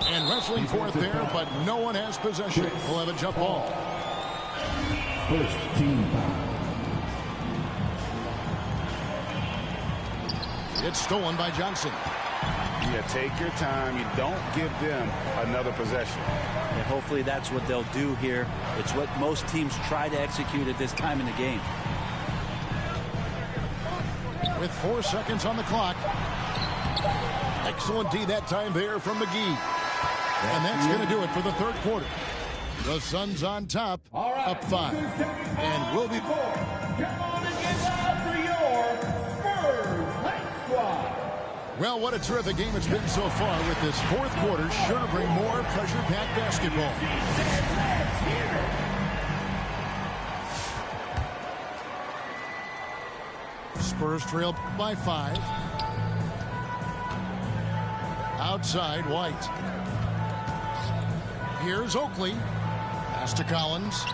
And wrestling for it there, but no one has possession. We'll have a jump ball. First team foul. It's stolen by Johnson. Yeah, take your time. You don't give them another possession. And hopefully that's what they'll do here. It's what most teams try to execute at this time in the game. With 4 seconds on the clock. Excellent D that time there from McGee. And that's going to do it for the third quarter. The Suns on top, up 5. And we'll be... Come on and get loud for your Spurs Hype Squad. Well, what a terrific game it's been so far with this fourth quarter. Sure to bring more pressure-packed basketball. Spurs trail by 5. Outside, White. Here's Oakley. Pass to Collins.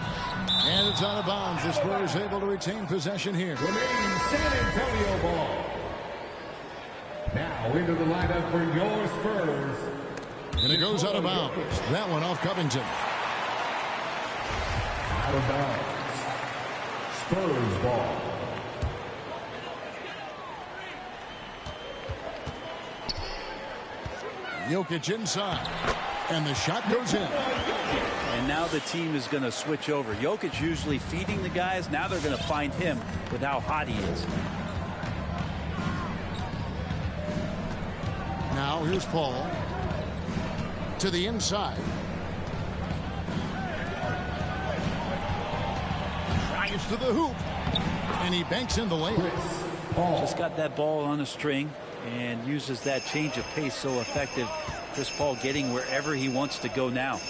And it's out of bounds. The Spurs able to retain possession here. Remaining San Antonio ball. Now into the lineup for your Spurs. And it goes out of bounds. That one off Covington. Out of bounds. Spurs ball. Jokic inside. And the shot goes in. And now the team is going to switch over. Jokic usually feeding the guys. Now they're going to find him with how hot he is. Now here's Paul. To the inside. Drives to the hoop. And he banks in the layup. Just got that ball on a string and uses that change of pace so effective. Chris Paul getting wherever he wants to go now.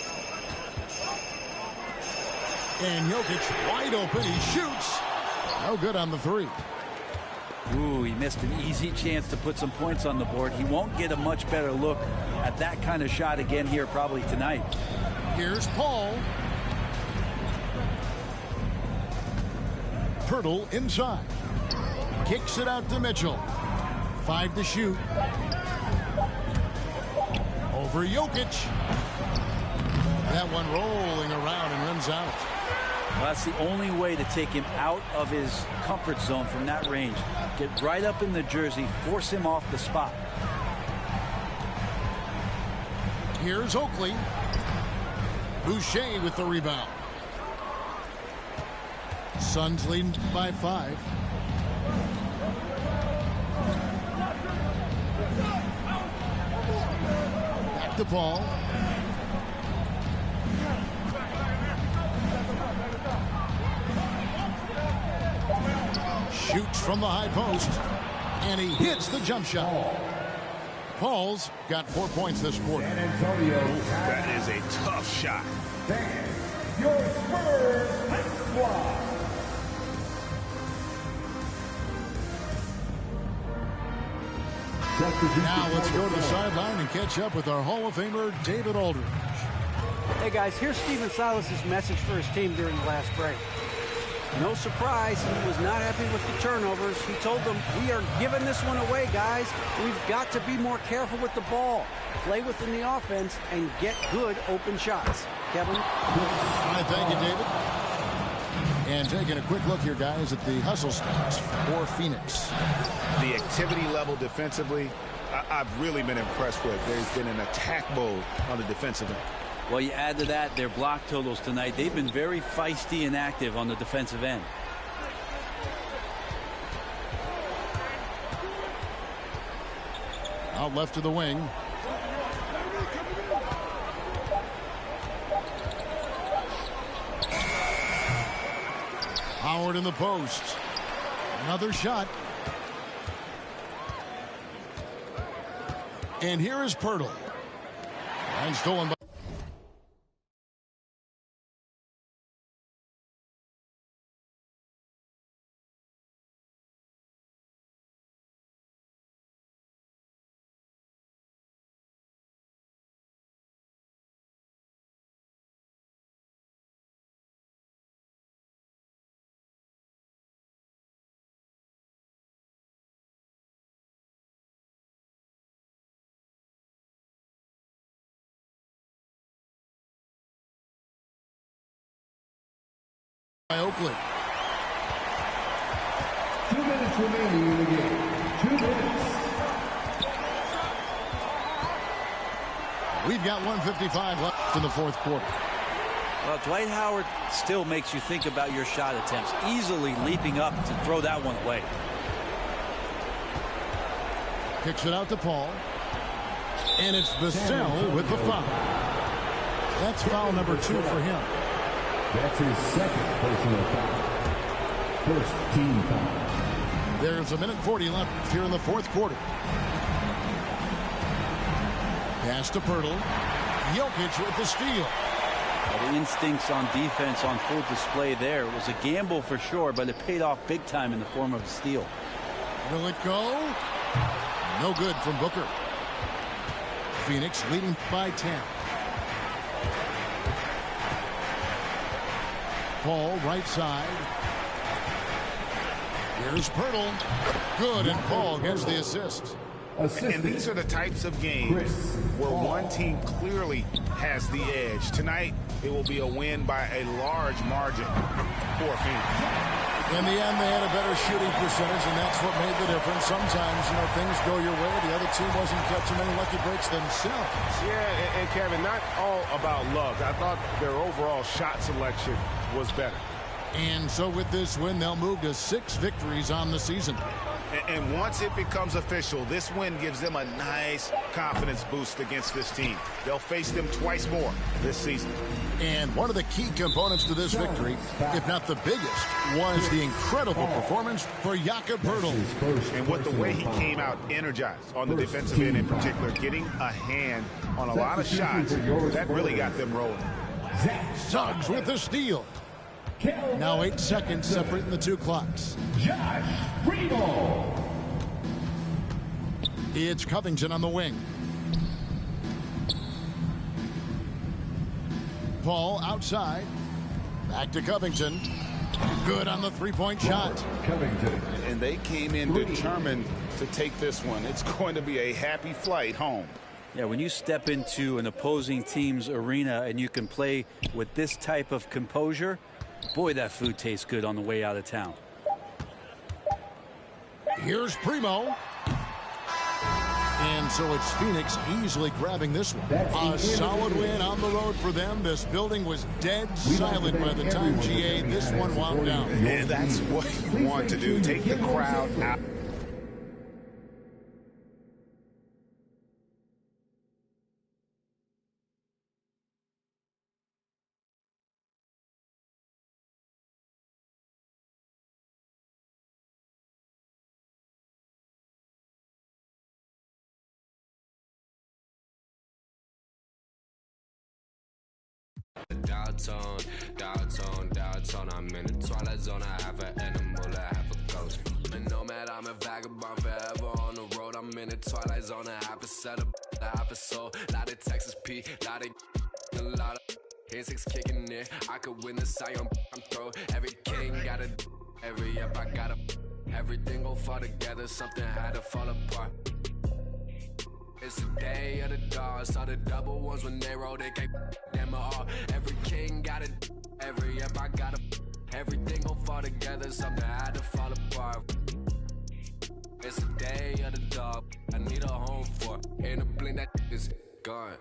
And Jokic wide open. He shoots. No good on the 3. Ooh, he missed an easy chance to put some points on the board. He won't get a much better look at that kind of shot again here probably tonight. Here's Paul. Pirtle inside. Kicks it out to Mitchell. 5 to shoot. Over Jokic. That one rolling around and runs out. Well, that's the only way to take him out of his comfort zone from that range. Get right up in the jersey, force him off the spot. Here's Oakley. Boucher with the rebound. Suns leading by 5. Back to Paul. Shoots from the high post. And he hits the jump shot. Paul's got 4 points this quarter. San Antonio. That is a tough shot. Your Spurs Hype Squad. Now let's go to the sideline and catch up with our Hall of Famer, David Aldridge. Hey guys, here's Stephen Silas's message for his team during the last break. No surprise, he was not happy with the turnovers. He told them, we are giving this one away, guys. We've got to be more careful with the ball, play within the offense, and get good open shots. Kevin? I thank you, David. And taking a quick look here, guys, at the hustle stats for Phoenix. The activity level defensively, I've really been impressed with. There's been an attack mode on the defensive end. Well, you add to that their block totals tonight. They've been very feisty and active on the defensive end. Out left to the wing. Howard in the post. Another shot. And here is Pirtle. And stolen by... by Oakley. 2 minutes remaining in the game. 2 minutes. We've got 1:55 left in the fourth quarter. Well, Dwight Howard still makes you think about your shot attempts, easily leaping up to throw that one away. Kicks it out to Paul. And it's Vassell with the foul. That's foul number 2 for him. That's his second personal foul. First team foul. There's 1:40 left here in the fourth quarter. Pass to Pirtle. Jokic with the steal. The instincts on defense on full display there. It was a gamble for sure, but it paid off big time in the form of a steal. Will it go? No good from Booker. Phoenix leading by 10. Paul right side. Here's Pirtle. Good, and Paul gets the assist. And these are the types of games where one team clearly has the edge. Tonight, it will be a win by a large margin for Phoenix. In the end, they had a better shooting percentage, and that's what made the difference. Sometimes, things go your way. The other team wasn't catching any lucky breaks themselves. Yeah, and Kevin, not all about luck. I thought their overall shot selection was better. And so with this win, they'll move to 6 victories on the season. And once it becomes official, this win gives them a nice confidence boost against this team. They'll face them twice more this season. And one of the key components to this victory, if not the biggest, was the incredible performance for Jakob Pirtle. And with the way he came out energized on the defensive end in particular, getting a hand on a lot of shots, that really got them rolling. Suggs with the steal. Now 8 seconds separating the 2 clocks. Josh Primo. It's Covington on the wing. Paul outside. Back to Covington. Good on the 3-point shot. Covington. And they came in determined to take this one. It's going to be a happy flight home. Yeah, when you step into an opposing team's arena and you can play with this type of composure, boy, that food tastes good on the way out of town. Here's Primo. And so it's Phoenix easily grabbing this one. A solid win on the road for them. This building was dead silent by the time GA this one wound down. And that's what you want to do. Take the crowd out. Downtown, I'm in the twilight zone. I have an animal, I have a ghost. And no matter, I'm a vagabond forever on the road. I'm in the twilight zone. I have a set up, I have a soul. Lot of Texas P, lot of insects kicking in. I could win the Zion, I'm throw. Every king got a, every up I got a. Everything gon' fall together, something had to fall apart. It's the day of the dogs, saw the double ones when they roll, they can't them all. Every king got it, every up I got a. Everything gon' fall together, something had to fall apart. It's the day of the dog, I need a home for. In a blink that is gone.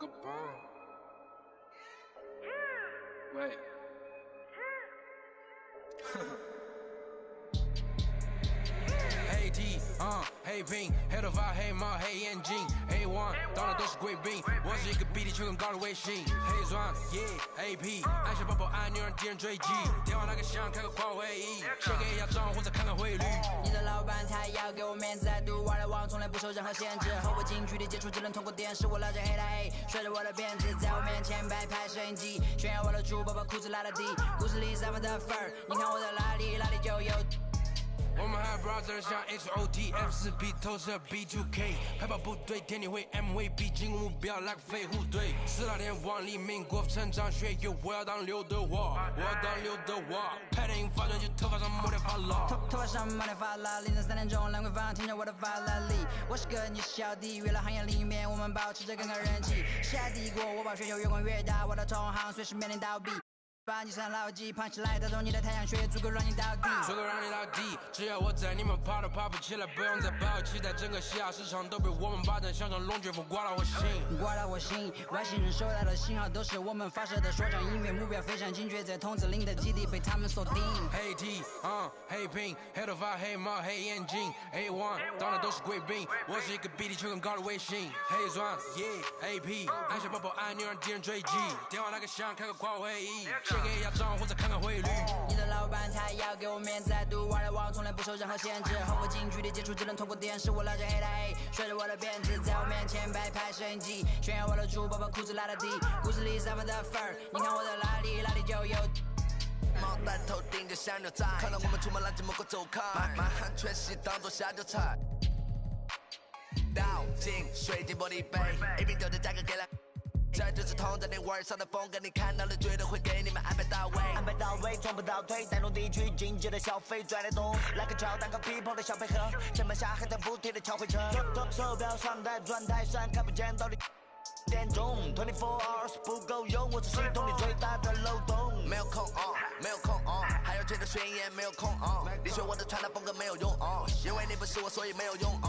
Younger Bond. Wait.黑 T， 黑屏，黑头发，黑猫，黑眼睛 ，A1， 当然都是贵宾。我是一个比地球更高的卫星。黑钻，AP， 按下抱抱按钮让敌人追击。电话那个响，开个跨会议，先给压账或者看看汇率。你的老板他要给我面子，读外来网从来不受任何限制。和我近距离接触只能通过电视，我拉着黑的 A， 甩着我的辫子，在我面前摆拍摄影机，炫耀我的猪宝宝裤子拉得低，故事里散发的粉儿，你看我的哪里就有。我们还 brother 像 HOTF4B 投射 B2K 派跑部队天天会 MVP 进攻目标来个飞虎队4大天王黎明国成长学院我要当刘德华我要当刘德华拍电影发专辑头发上抹点发蜡头发上抹点发蜡凌晨3点钟兰桂坊听着我的法拉利我是个你是小弟娱乐行业里面我们保持着更高人气下帝国我把全球越滚越大我的同行随时面临倒闭把你算牢记胖起来打中你的太阳穴足够让你倒地足够让你倒地只要我在你们跑都跑不起来不用再抱期待整个西亚市场都被我们霸占像场龙卷风刮到我心刮到我心外星人收到的信号都是我们发射的说唱音乐目标非常精确在筒子林的基地被他们锁定黑 T 黑屏黑头发黑猫黑眼睛 A1 当然都是贵宾我是一个比地球更高的卫星黑钻 AP 按下抱抱按钮让敌人追击电话那个响开个跨会议先给压账或者看看汇率你的老板他要给我面子读外来网从来不受任何限制和我近距离接触只能通过电视我拉着黑的 A 甩着我的辫子在我面前摆拍摄影机炫耀我的猪宝宝裤子拉得低故事里散发的粉儿你看我的哪里就有毛带头顶着香牛仔看到我们出门拦着门口走开满汉全席当作下酒菜倒进水晶玻璃杯一瓶酒的价格给了这就是同在你玩上的风格，你看到了绝对会给你们安排到位，安排到位，从不倒退，带动地区经济的消费，拽得动，来个乔丹和皮蓬的小配合，前门下还在补贴的敲回车，手表上戴转台上看不见到底点钟24 hours 不够用，我是系统里最大的漏洞，没有空没有空还有全球宣言没有空你学我的传达风格没有用因为你不是我，所以没有用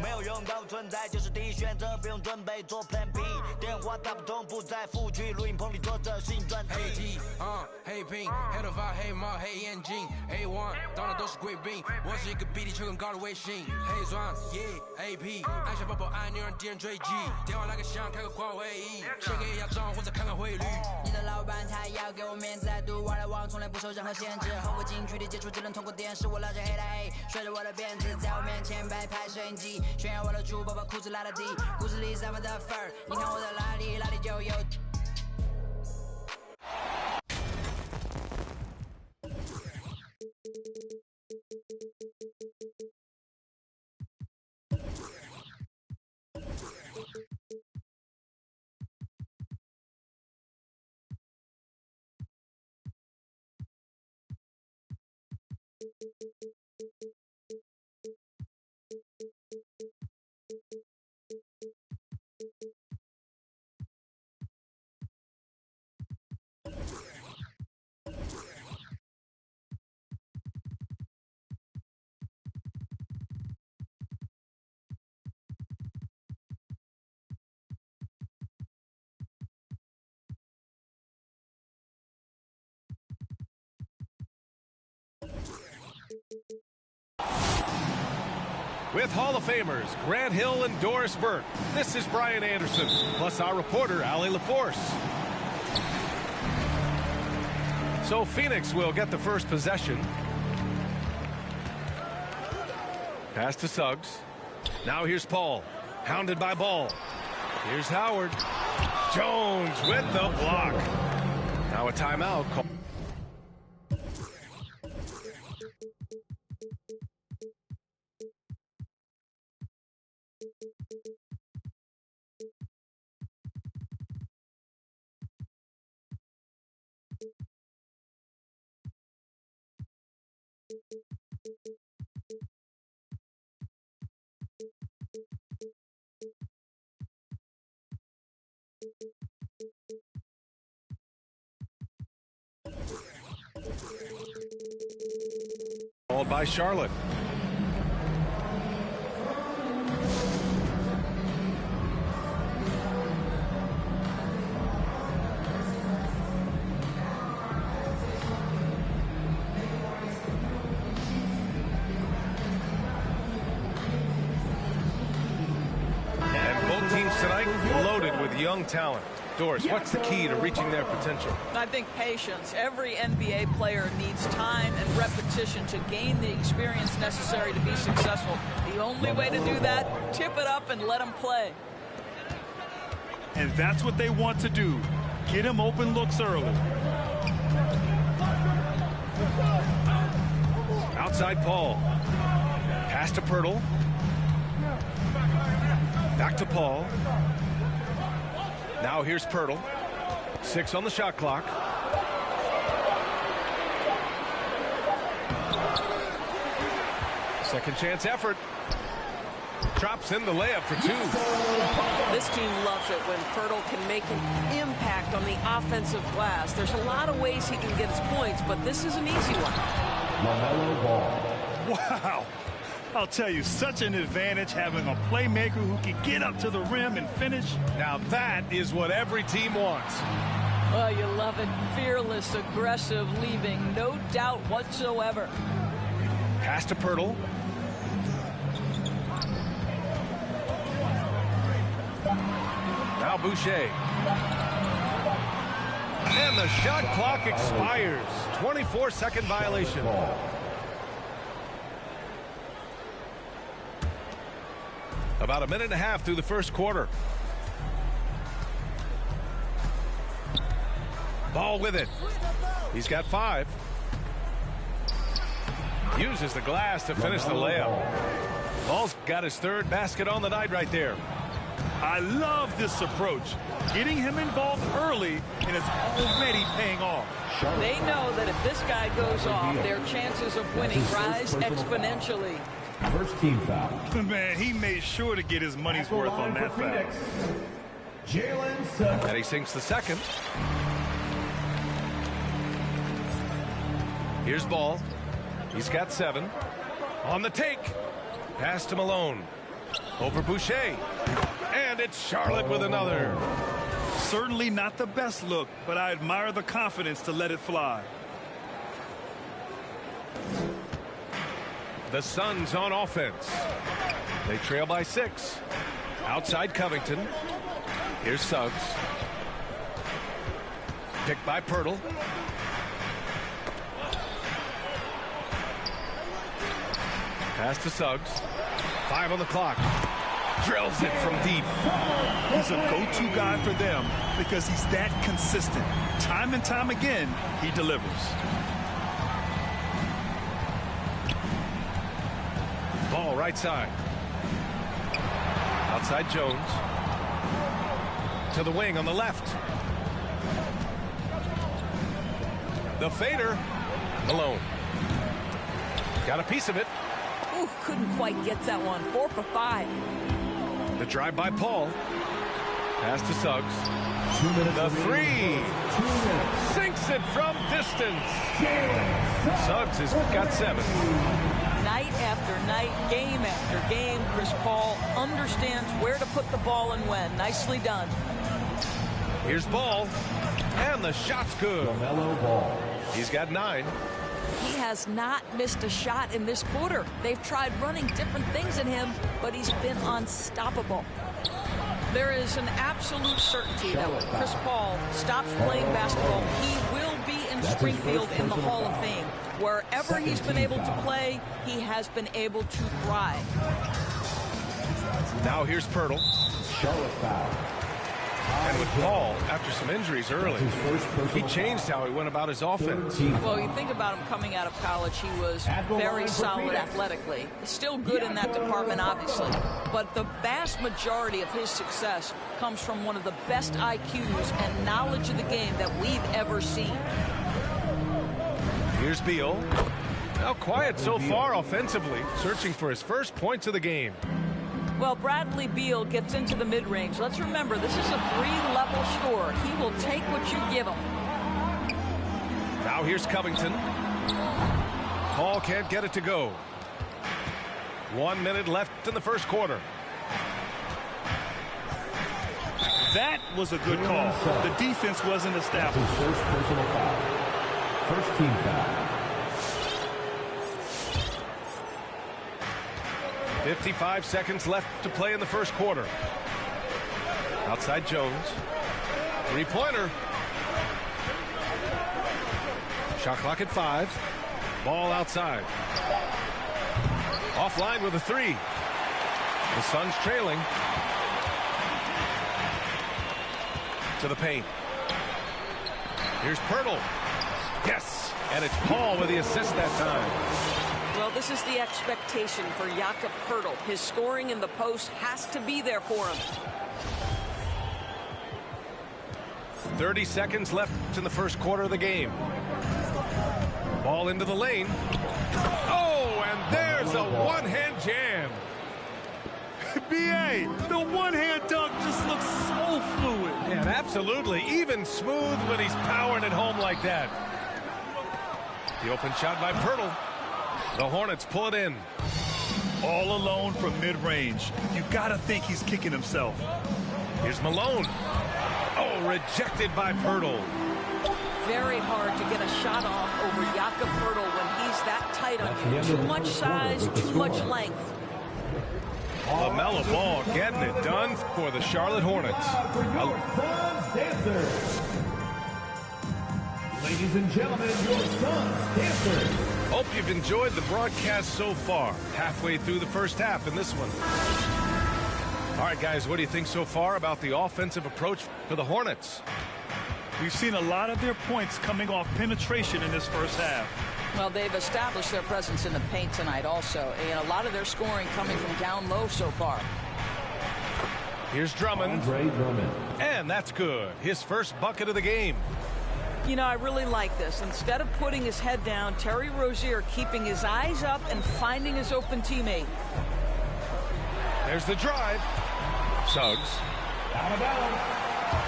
没有用到存在就是第一选择，不用准备做 Plan B， 电话打不通不在府区，录音棚里坐着新专辑。黑 T 黑屏黑头发黑猫黑眼睛 A1 当然都是贵宾，我是一个比地球更高的卫星黑钻 AP 按下抱抱按钮让敌人追击，电话那个响开个跨会议，先给压账或者看看汇率。你的老板他要给我面子读外来网从来不受任何限制和我近距离接触只能通过电视我拉着黑的 A 甩着我的辫子在我面前摆拍摄影机炫耀我的猪宝宝裤子拉得低故事里散发的粉儿你看我的哪里就有With Hall of Famers Grant Hill and Doris Burke, this is Brian Anderson, plus our reporter, Allie LaForce. So Phoenix will get the first possession. Pass to Suggs. Now here's Paul, hounded by Ball. Here's Howard. Jones with the block. Now a timeout call. Called by Charlotte. young talent. Doris, what's the key to reaching their potential? I think patience. Every NBA player needs time and repetition to gain the experience necessary to be successful. The only way to do that, tip it up and let them play. And that's what they want to do. Get him open looks early. Outside Paul. Pass to Pirtle. Back to Paul. Now here's Pirtle. 6 on the shot clock. Second chance effort. Drops in the layup for 2. This team loves it when Pirtle can make an impact on the offensive glass. There's a lot of ways he can get his points, but this is an easy one. LaMelo Ball. Wow. I'll tell you, such an advantage having a playmaker who can get up to the rim and finish. Now that is what every team wants. Well, you love it. Fearless, aggressive, leaving no doubt whatsoever. Pass to Pirtle. Now Boucher. And the shot clock expires. 24-second violation. About a minute and a half through the first quarter. Ball with it. He's got 5. Uses the glass to finish the layup. Ball's got his 3rd basket on the night right there. I love this approach. Getting him involved early, and it's already paying off. They know that if this guy goes off, their chances of winning rise exponentially. First team foul. Man, he made sure to get his money's worth on that foul. And he sinks the second. Here's Ball. He's got 7. On the take. Pass to Malone. Over Boucher. And it's Charlotte with another. Certainly not the best look, but I admire the confidence to let it fly. The Suns on offense. They trail by 6. Outside Covington. Here's Suggs. Picked by Pirtle. Pass to Suggs. 5 on the clock. Drills it from deep. He's a go-to guy for them because he's that consistent. Time and time again, he delivers. Ball right side. Outside Jones. To the wing on the left. The fader. Malone. Got a piece of it. Ooh, couldn't quite get that one. 4 for 5. The drive by Paul. Pass to Suggs. The 3. Sinks it from distance. Suggs has got 7. Night after night, game after game, Chris Paul understands where to put the ball and when. Nicely done. Here's Ball. And the shot's good. LaMelo Ball. He's got 9. He has not missed a shot in this quarter. They've tried running different things at him, but he's been unstoppable. There is an absolute certainty that when Chris Paul stops playing basketball, he will be in Springfield in the Hall of Fame. Wherever he's been able to play, he has been able to thrive. Now here's Pirtle. Charlotte foul. And with Paul, after some injuries early, he changed how he went about his offense. Well, you think about him coming out of college, he was very solid athletically. Still good in that department, obviously. But the vast majority of his success comes from one of the best IQs and knowledge of the game that we've ever seen. Here's Beal. Now quiet so far offensively, searching for his first points of the game. Well, Bradley Beal gets into the mid-range. Let's remember, this is a 3-level score. He will take what you give him. Now here's Covington. Paul can't get it to go. 1 minute left in the first quarter. That was a good call. The defense wasn't established. First personal foul. First team foul. 55 seconds left to play in the first quarter. Outside Jones. Three-pointer. Shot clock at 5. Ball outside. Offline with a 3. The Suns trailing. To the paint. Here's Pirtle. Yes. And it's Paul with the assist that time. Well, this is the expectation for Jakob Pirtle. His scoring in the post has to be there for him. 30 seconds left in the first quarter of the game. Ball into the lane. Oh, and there's a one-hand jam. B.A., the one-hand dunk just looks so fluid. Yeah, absolutely. Even smooth when he's powering it home like that. The open shot by Pirtle. The Hornets pull it in. All alone from mid-range. You got to think he's kicking himself. Here's Malone. Oh, rejected by Pirtle. Very hard to get a shot off over Jakob Pirtle when he's that tight on him. Too much size, too much length. LaMelo Ball getting it done for the Charlotte Hornets. Ladies and gentlemen, your Suns dancers. Hope you've enjoyed the broadcast so far. Halfway through the first half in this one. All right, guys, what do you think so far about the offensive approach for the Hornets? We've seen a lot of their points coming off penetration in this first half. Well, they've established their presence in the paint tonight also, and a lot of their scoring coming from down low so far. Here's Drummond. And that's good. His first bucket of the game. You know, I really like this. Instead of putting his head down, Terry Rozier keeping his eyes up and finding his open teammate. There's the drive. Suggs. Out of bounds.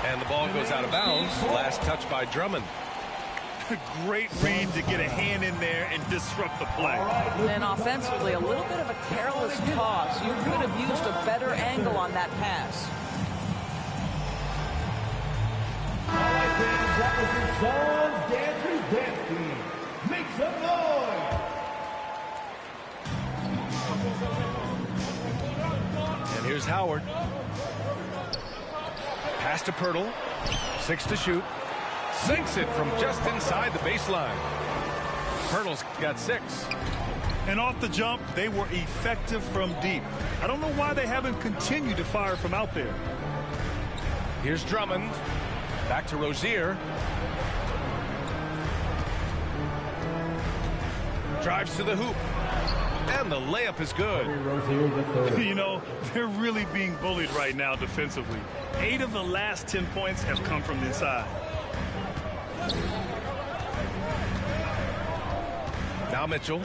And the ball goes out of bounds. Last touch by Drummond. Great read to get a hand in there and disrupt the play. And offensively, a little bit of a careless toss. You could have used a better angle on that pass. All right, fans, that was your Suns dancers dancing. Make some noise. And here's Howard. Pass to Pirtle. 6 to shoot. Sinks it from just inside the baseline. Pirtle's got 6. And off the jump, they were effective from deep. I don't know why they haven't continued to fire from out there. Here's Drummond. Back to Rozier. Drives to the hoop. And the layup is good. You know, they're really being bullied right now defensively. 8 of the last 10 points have come from the inside. Now Mitchell.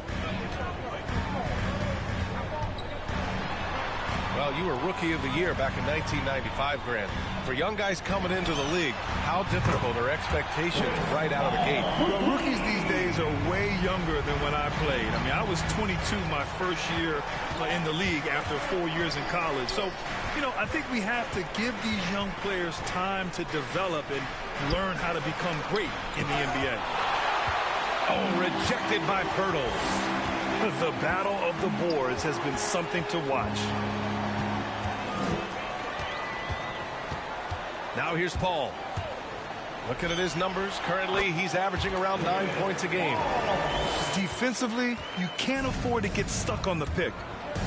Well, you were Rookie of the Year back in 1995, Grant. For young guys coming into the league, how difficult are expectations right out of the gate? Well, rookies these days are way younger than when I played. I mean, I was 22 my first year in the league after 4 years in college. So, you know, I think we have to give these young players time to develop and learn how to become great in the NBA. Oh, rejected by Pirtle. The battle of the boards has been something to watch. Now here's Paul. Looking at his numbers, currently he's averaging around 9 points a game. Defensively, you can't afford to get stuck on the pick.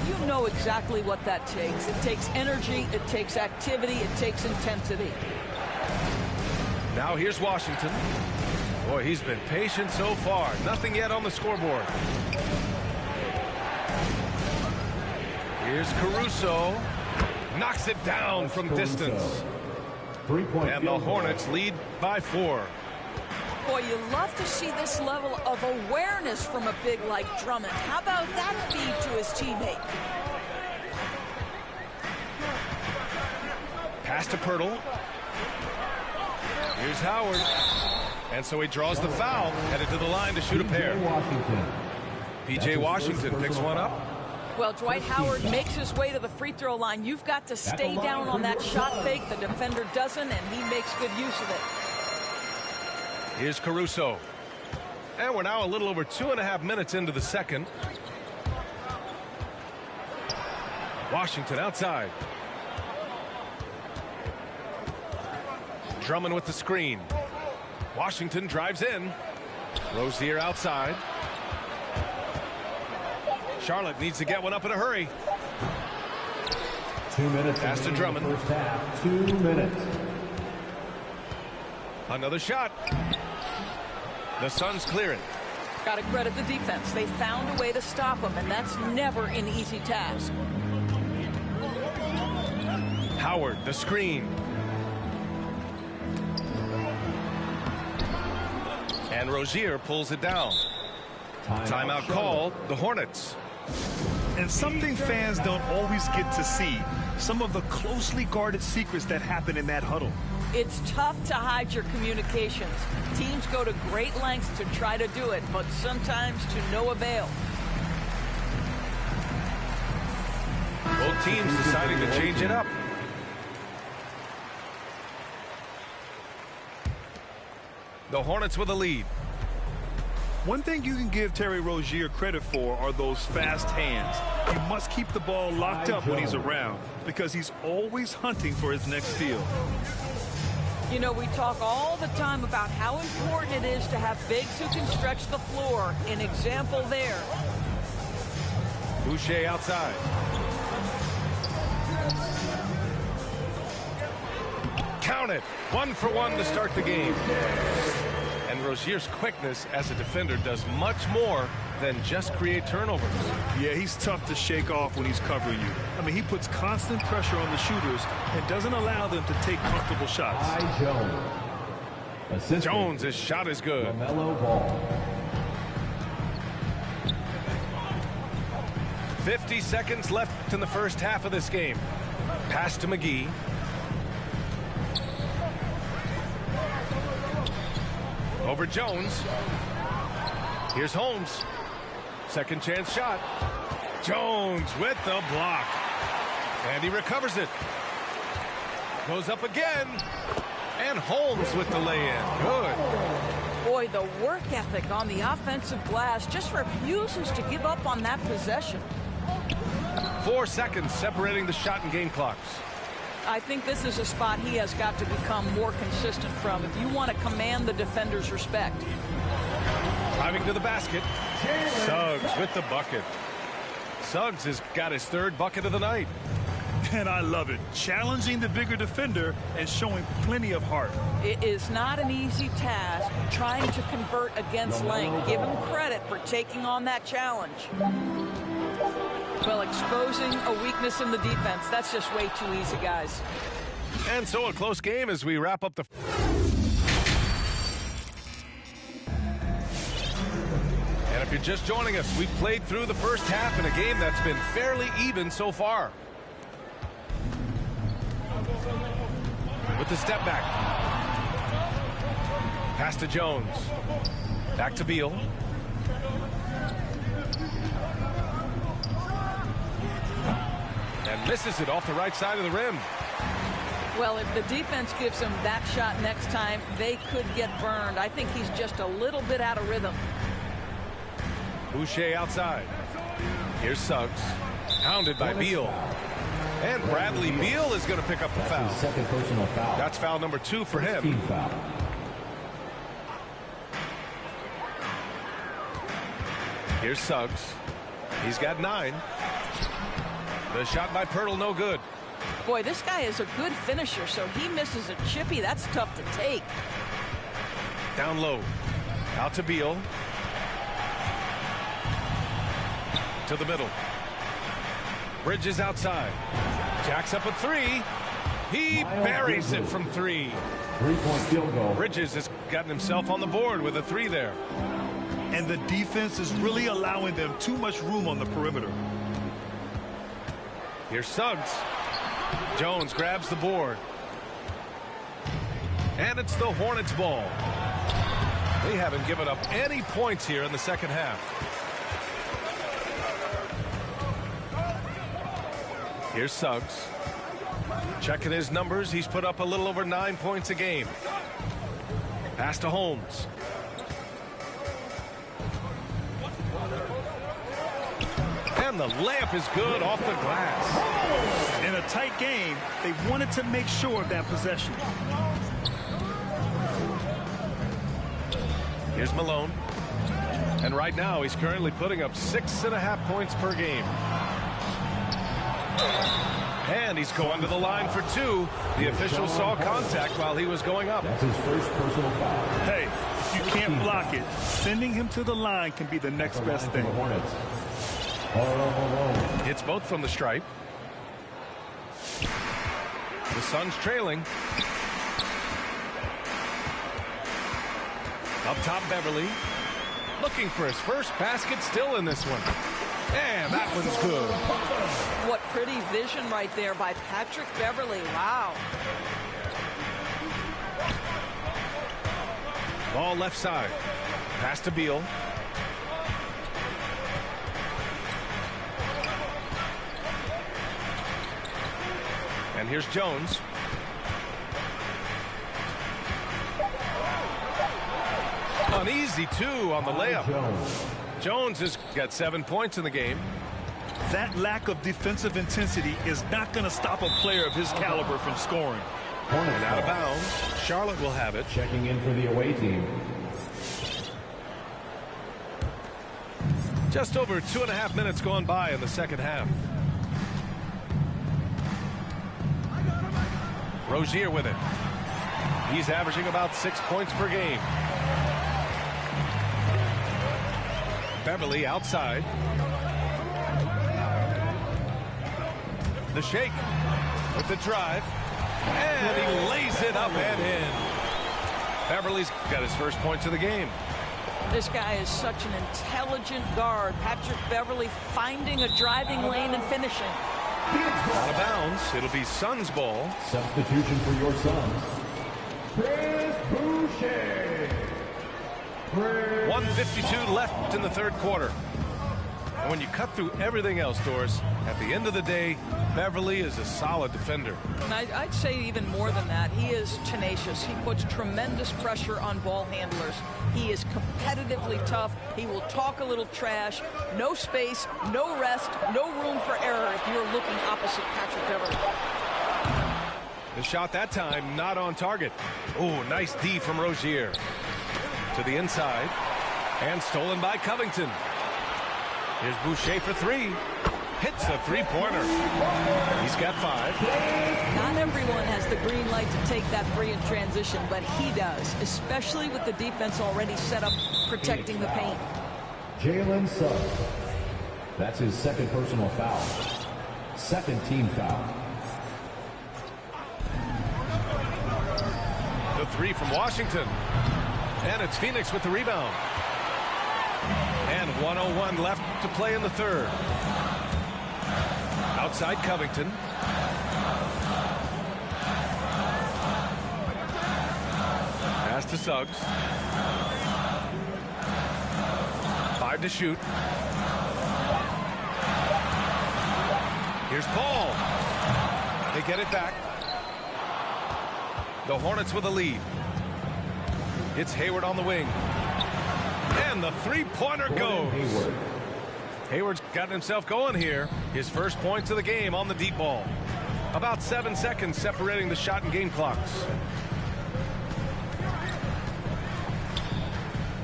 You know exactly what that takes. It takes energy, it takes activity, it takes intensity. Now here's Washington. Boy, he's been patient so far. Nothing yet on the scoreboard. Here's Caruso. Knocks it down from distance. And the Hornets lead by 4. Boy, you love to see this level of awareness from a big like Drummond. How about that feed to his teammate? Pass to Pirtle. Here's Howard. And so he draws the foul, headed to the line to shoot a pair. P.J. Washington picks one up. Well, Dwight Howard makes his way to the free throw line. You've got to stay down on that shot fake. The defender doesn't, and he makes good use of it. Here's Caruso. And we're now a little over 2.5 minutes into the second. Washington outside. Drummond with the screen. Washington drives in. Rozier outside. Charlotte needs to get one up in a hurry. 2 minutes. Pass to Drummond. First half. 2 minutes. Another shot. The Suns clear it. Got to credit the defense. They found a way to stop him, and that's never an easy task. Howard, the screen. And Rozier pulls it down. Timeout called. The Hornets. And something fans don't always get to see. Some of the closely guarded secrets that happen in that huddle. It's tough to hide your communications. Teams go to great lengths to try to do it, but sometimes to no avail. Both teams deciding to change it up. The Hornets with a lead. One thing you can give Terry Rozier credit for are those fast hands. You must keep the ball locked up when he's around because he's always hunting for his next steal. You know, we talk all the time about how important it is to have bigs who can stretch the floor. An example there. Boucher outside. Count it. 1 for 1 to start the game. And Rozier's quickness as a defender does much more than just create turnovers. Yeah, he's tough to shake off when he's covering you. I mean, he puts constant pressure on the shooters and doesn't allow them to take comfortable shots. Jones, his shot is good. Mlb Ball. 50 seconds left in the first half of this game. Pass to McGee. Over Jones. Here's Holmes. Second chance shot. Jones with the block. And he recovers it. Goes up again. And Holmes with the lay-in. Good. Boy, the work ethic on the offensive glass just refuses to give up on that possession. 4 seconds separating the shot and game clocks. I think this is a spot he has got to become more consistent from if you want to command the defender's respect. Driving to the basket. Suggs with the bucket. Suggs has got his 3rd bucket of the night. And I love it. Challenging the bigger defender and showing plenty of heart. It is not an easy task trying to convert against length. Give him credit for taking on that challenge. Well, exposing a weakness in the defense, that's just way too easy, guys. And so a close game as we wrap up the... And if you're just joining us, we've played through the first half in a game that's been fairly even so far. With the step back. Pass to Jones. Back to Beal. And misses it off the right side of the rim. Well, if the defense gives him that shot next time, they could get burned. I think he's just a little bit out of rhythm. Boucher outside. Here's Suggs. Hounded by Beal. And Bradley Beal is going to pick up the foul. Second personal foul. That's foul number 2 for him. Team foul. Here's Suggs. He's got 9. The shot by Pirtle, no good. Boy, this guy is a good finisher, so he misses a chippy. That's tough to take. Down low. Out to Beal. To the middle. Bridges outside. Jacks up a 3. He buries it from 3. 3-point field goal. Bridges has gotten himself on the board with a 3 there. And the defense is really allowing them too much room on the perimeter. Here's Suggs. Jones grabs the board. And it's the Hornets ball. They haven't given up any points here in the second half. Here's Suggs. Checking his numbers. He's put up a little over 9 points a game. Pass to Holmes. And the layup is good off the glass. In a tight game, they wanted to make sure of that possession. Here's Malone. And right now, he's currently putting up 6.5 points per game. And he's going to the line for 2. The official saw contact while he was going up. That's his first personal foul. Hey, if you can't block it, sending him to the line can be the next best thing. Hits both from the stripe. The Suns trailing. Up top, Beverly. Looking for his first basket, still in this one. And that one's good. What pretty vision right there by Patrick Beverly. Wow. Ball left side. Pass to Beal. And here's Jones. An easy 2 on the layup. Jones has got 7 points in the game. That lack of defensive intensity is not going to stop a player of his caliber from scoring. And out of bounds. Charlotte will have it. Checking in for the away team. Just over 2.5 minutes gone by in the second half. Rozier with it. He's averaging about 6 points per game. Beverly outside. The shake with the drive. And he lays it up and in. Beverly's got his first points of the game. This guy is such an intelligent guard. Patrick Beverly finding a driving lane and finishing. Out of bounds. It'll be Suns ball. Substitution for your Suns. Chris Boucher. 1:52 left in the third quarter. And when you cut through everything else, Doris, at the end of the day, Beverly is a solid defender. And I'd say even more than that. He is tenacious. He puts tremendous pressure on ball handlers. He is competitively tough. He will talk a little trash. No space, no rest, no room for error if you're looking opposite Patrick Beverly. The shot that time not on target. Oh, nice D from Rozier. To the inside. And stolen by Covington. Here's Boucher for 3. Hits a 3-pointer. He's got 5. Not everyone has the green light to take that 3 in transition, but he does, especially with the defense already set up protecting the paint. Jalen Suggs. That's his second personal foul. Second team foul. The 3 from Washington. And it's Phoenix with the rebound. And 1:01 left to play in the third. Outside Covington. Pass to Suggs. 5 to shoot. Here's Paul. They get it back. The Hornets with a lead. It's Hayward on the wing. And the 3-pointer goes. Hayward's gotten himself going here. His first points of the game on the deep ball. About 7 seconds separating the shot and game clocks.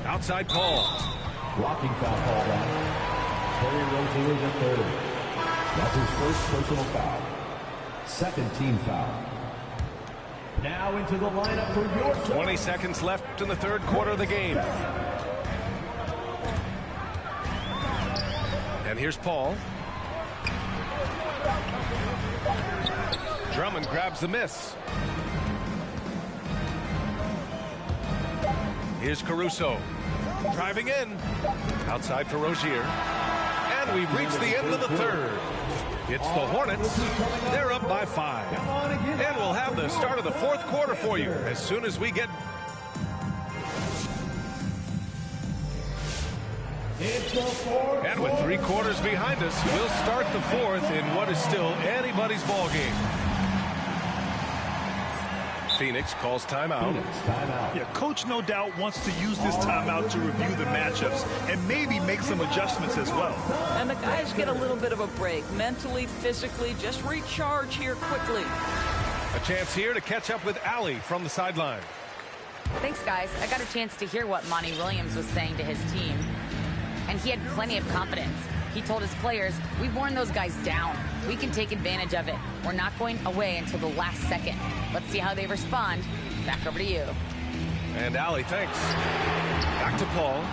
Outside Paul. Blocking foul call back. Terry Rozier the third. That's his first personal foul. Second team foul. Now into the lineup for your 20 seconds left in the third quarter of the game. And here's Paul. Drummond grabs the miss. Here's Caruso. Driving in. Outside for Rozier. And we've reached the end of the third. It's the Hornets. They're up by 5. And we'll have the start of the fourth quarter for you as soon as we get... And with 3 quarters behind us, we'll start the fourth in what is still anybody's ball game. Phoenix calls timeout. Yeah, coach no doubt wants to use this timeout to review the matchups and maybe make some adjustments as well. And the guys get a little bit of a break, mentally, physically, just recharge here quickly. A chance here to catch up with Allie from the sideline. Thanks, guys. I got a chance to hear what Monty Williams was saying to his team, and he had plenty of confidence. He told his players, we've worn those guys down. We can take advantage of it. We're not going away until the last second. Let's see how they respond. Back over to you. And Allie, thanks. Back to Paul.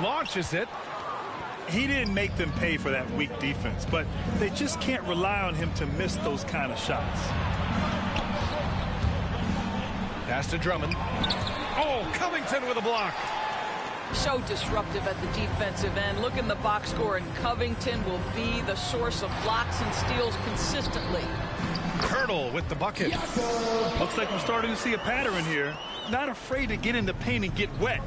Launches it. He didn't make them pay for that weak defense, but they just can't rely on him to miss those kind of shots. Pass to Drummond. Oh, Covington with a block. So disruptive at the defensive end. Look in the box score, and Covington will be the source of blocks and steals consistently. Hurdle with the bucket. Looks like we're starting to see a pattern here. Not afraid to get in the paint and get wet.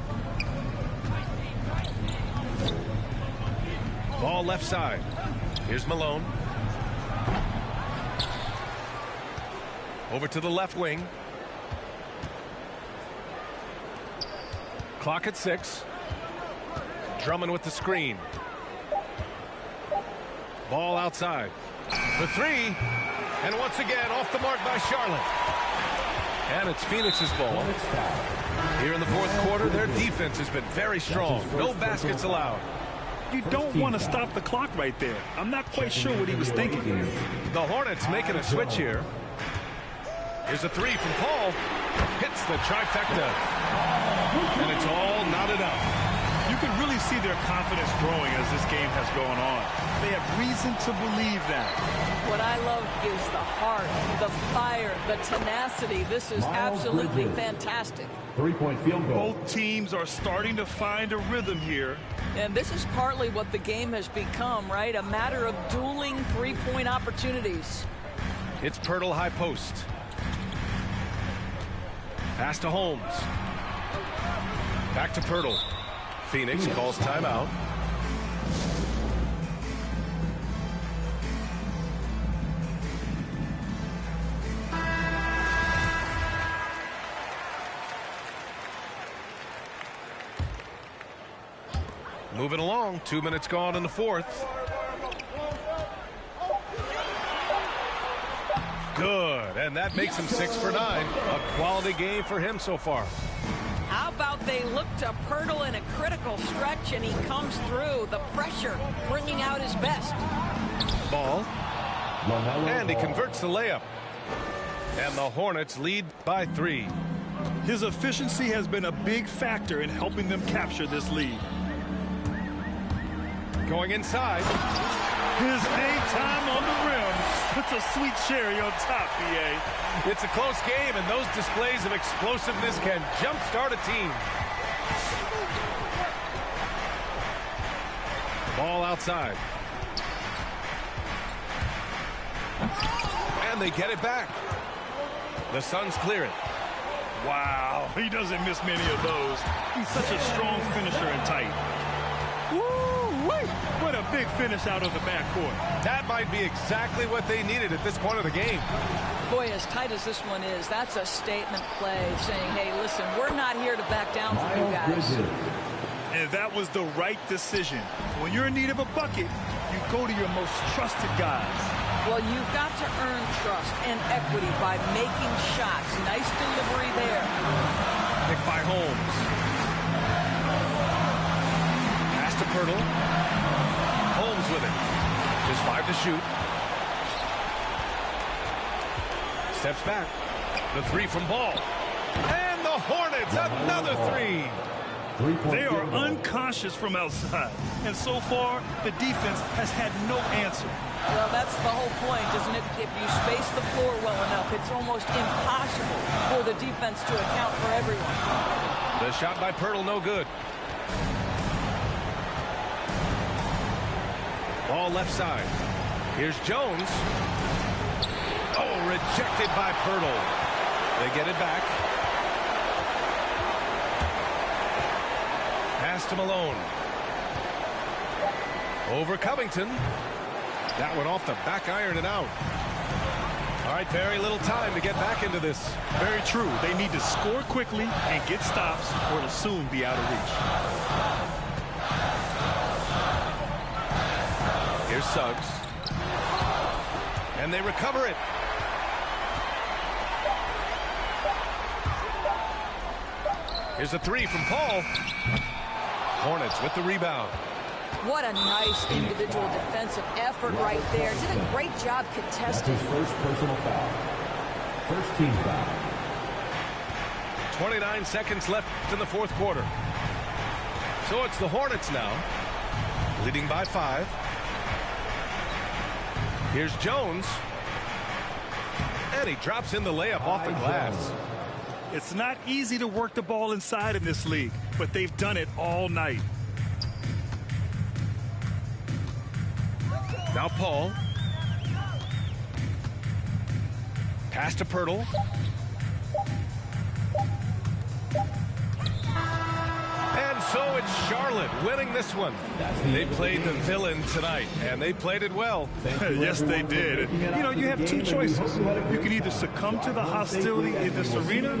Ball left side. Here's Malone. Over to the left wing. Clock at 6. Drummond with the screen. Ball outside. The three. And once again, off the mark by Charlotte. And it's Phoenix's ball. Here in the fourth quarter, their defense has been very strong. No baskets allowed. You don't want to stop the clock right there. I'm not quite sure what he was thinking. The Hornets making a switch here. Here's a three from Paul. Hits the trifecta. And it's all knotted up. You can really see their confidence growing as this game has gone on. They have reason to believe that. What I love is the heart, the fire, the tenacity. This is absolutely fantastic. 3-point field goal. Both teams are starting to find a rhythm here. And this is partly what the game has become, right? A matter of dueling three-point opportunities. It's Pirtle high post. Pass to Holmes. Back to Pirtle. Phoenix calls timeout. Moving along, 2 minutes gone in the fourth. Good, and that makes him 6 for 9. A quality game for him so far. How about they look to Pirtle in a critical stretch, and he comes through. The pressure bringing out his best. Ball. And he converts the layup. And the Hornets lead by 3. His efficiency has been a big factor in helping them capture this lead. Going inside. His daytime on the rim puts a sweet cherry on top, BA. It's a close game, and those displays of explosiveness can jumpstart a team. Ball outside. And they get it back. The Suns clear it. Wow, he doesn't miss many of those. He's such a strong finisher and tight. Woo-wee! What a big finish out of the backcourt. That might be exactly what they needed at this point of the game. Boy, as tight as this one is, that's a statement play saying, hey, listen, we're not here to back down for you guys. And that was the right decision. When you're in need of a bucket, you go to your most trusted guys. Well, you've got to earn trust and equity by making shots. Nice delivery there. Picked by Holmes. Pass to Pirtle. Holmes with it. Just 5 to shoot. Steps back. The three from Ball. And the Hornets, another three. They are uncautious from outside. And so far, the defense has had no answer. Well, that's the whole point, isn't it? If you space the floor well enough, it's almost impossible for the defense to account for everyone. The shot by Pirtle, no good. Ball left side. Here's Jones. Oh, rejected by Pirtle. They get it back. Pass to Malone. Over Covington. That one off the back iron and out. All right, very little time to get back into this. Very true. They need to score quickly and get stops, or it'll soon be out of reach. Here's Suggs. And they recover it. Here's a three from Paul. Hornets with the rebound. What a nice individual defensive effort right there. Did a great job contesting. That's his first personal foul. First team foul. 29 seconds left in the fourth quarter. So it's the Hornets now, leading by 5. Here's Jones. And he drops in the layup off the glass. It's not easy to work the ball inside in this league, but they've done it all night. Now Paul. Pass to Pirtle. And so it's Charlotte winning this one. They played the villain tonight, and they played it well. Yes, they did. You know, you have two choices. You can either succumb to the hostility in this arena,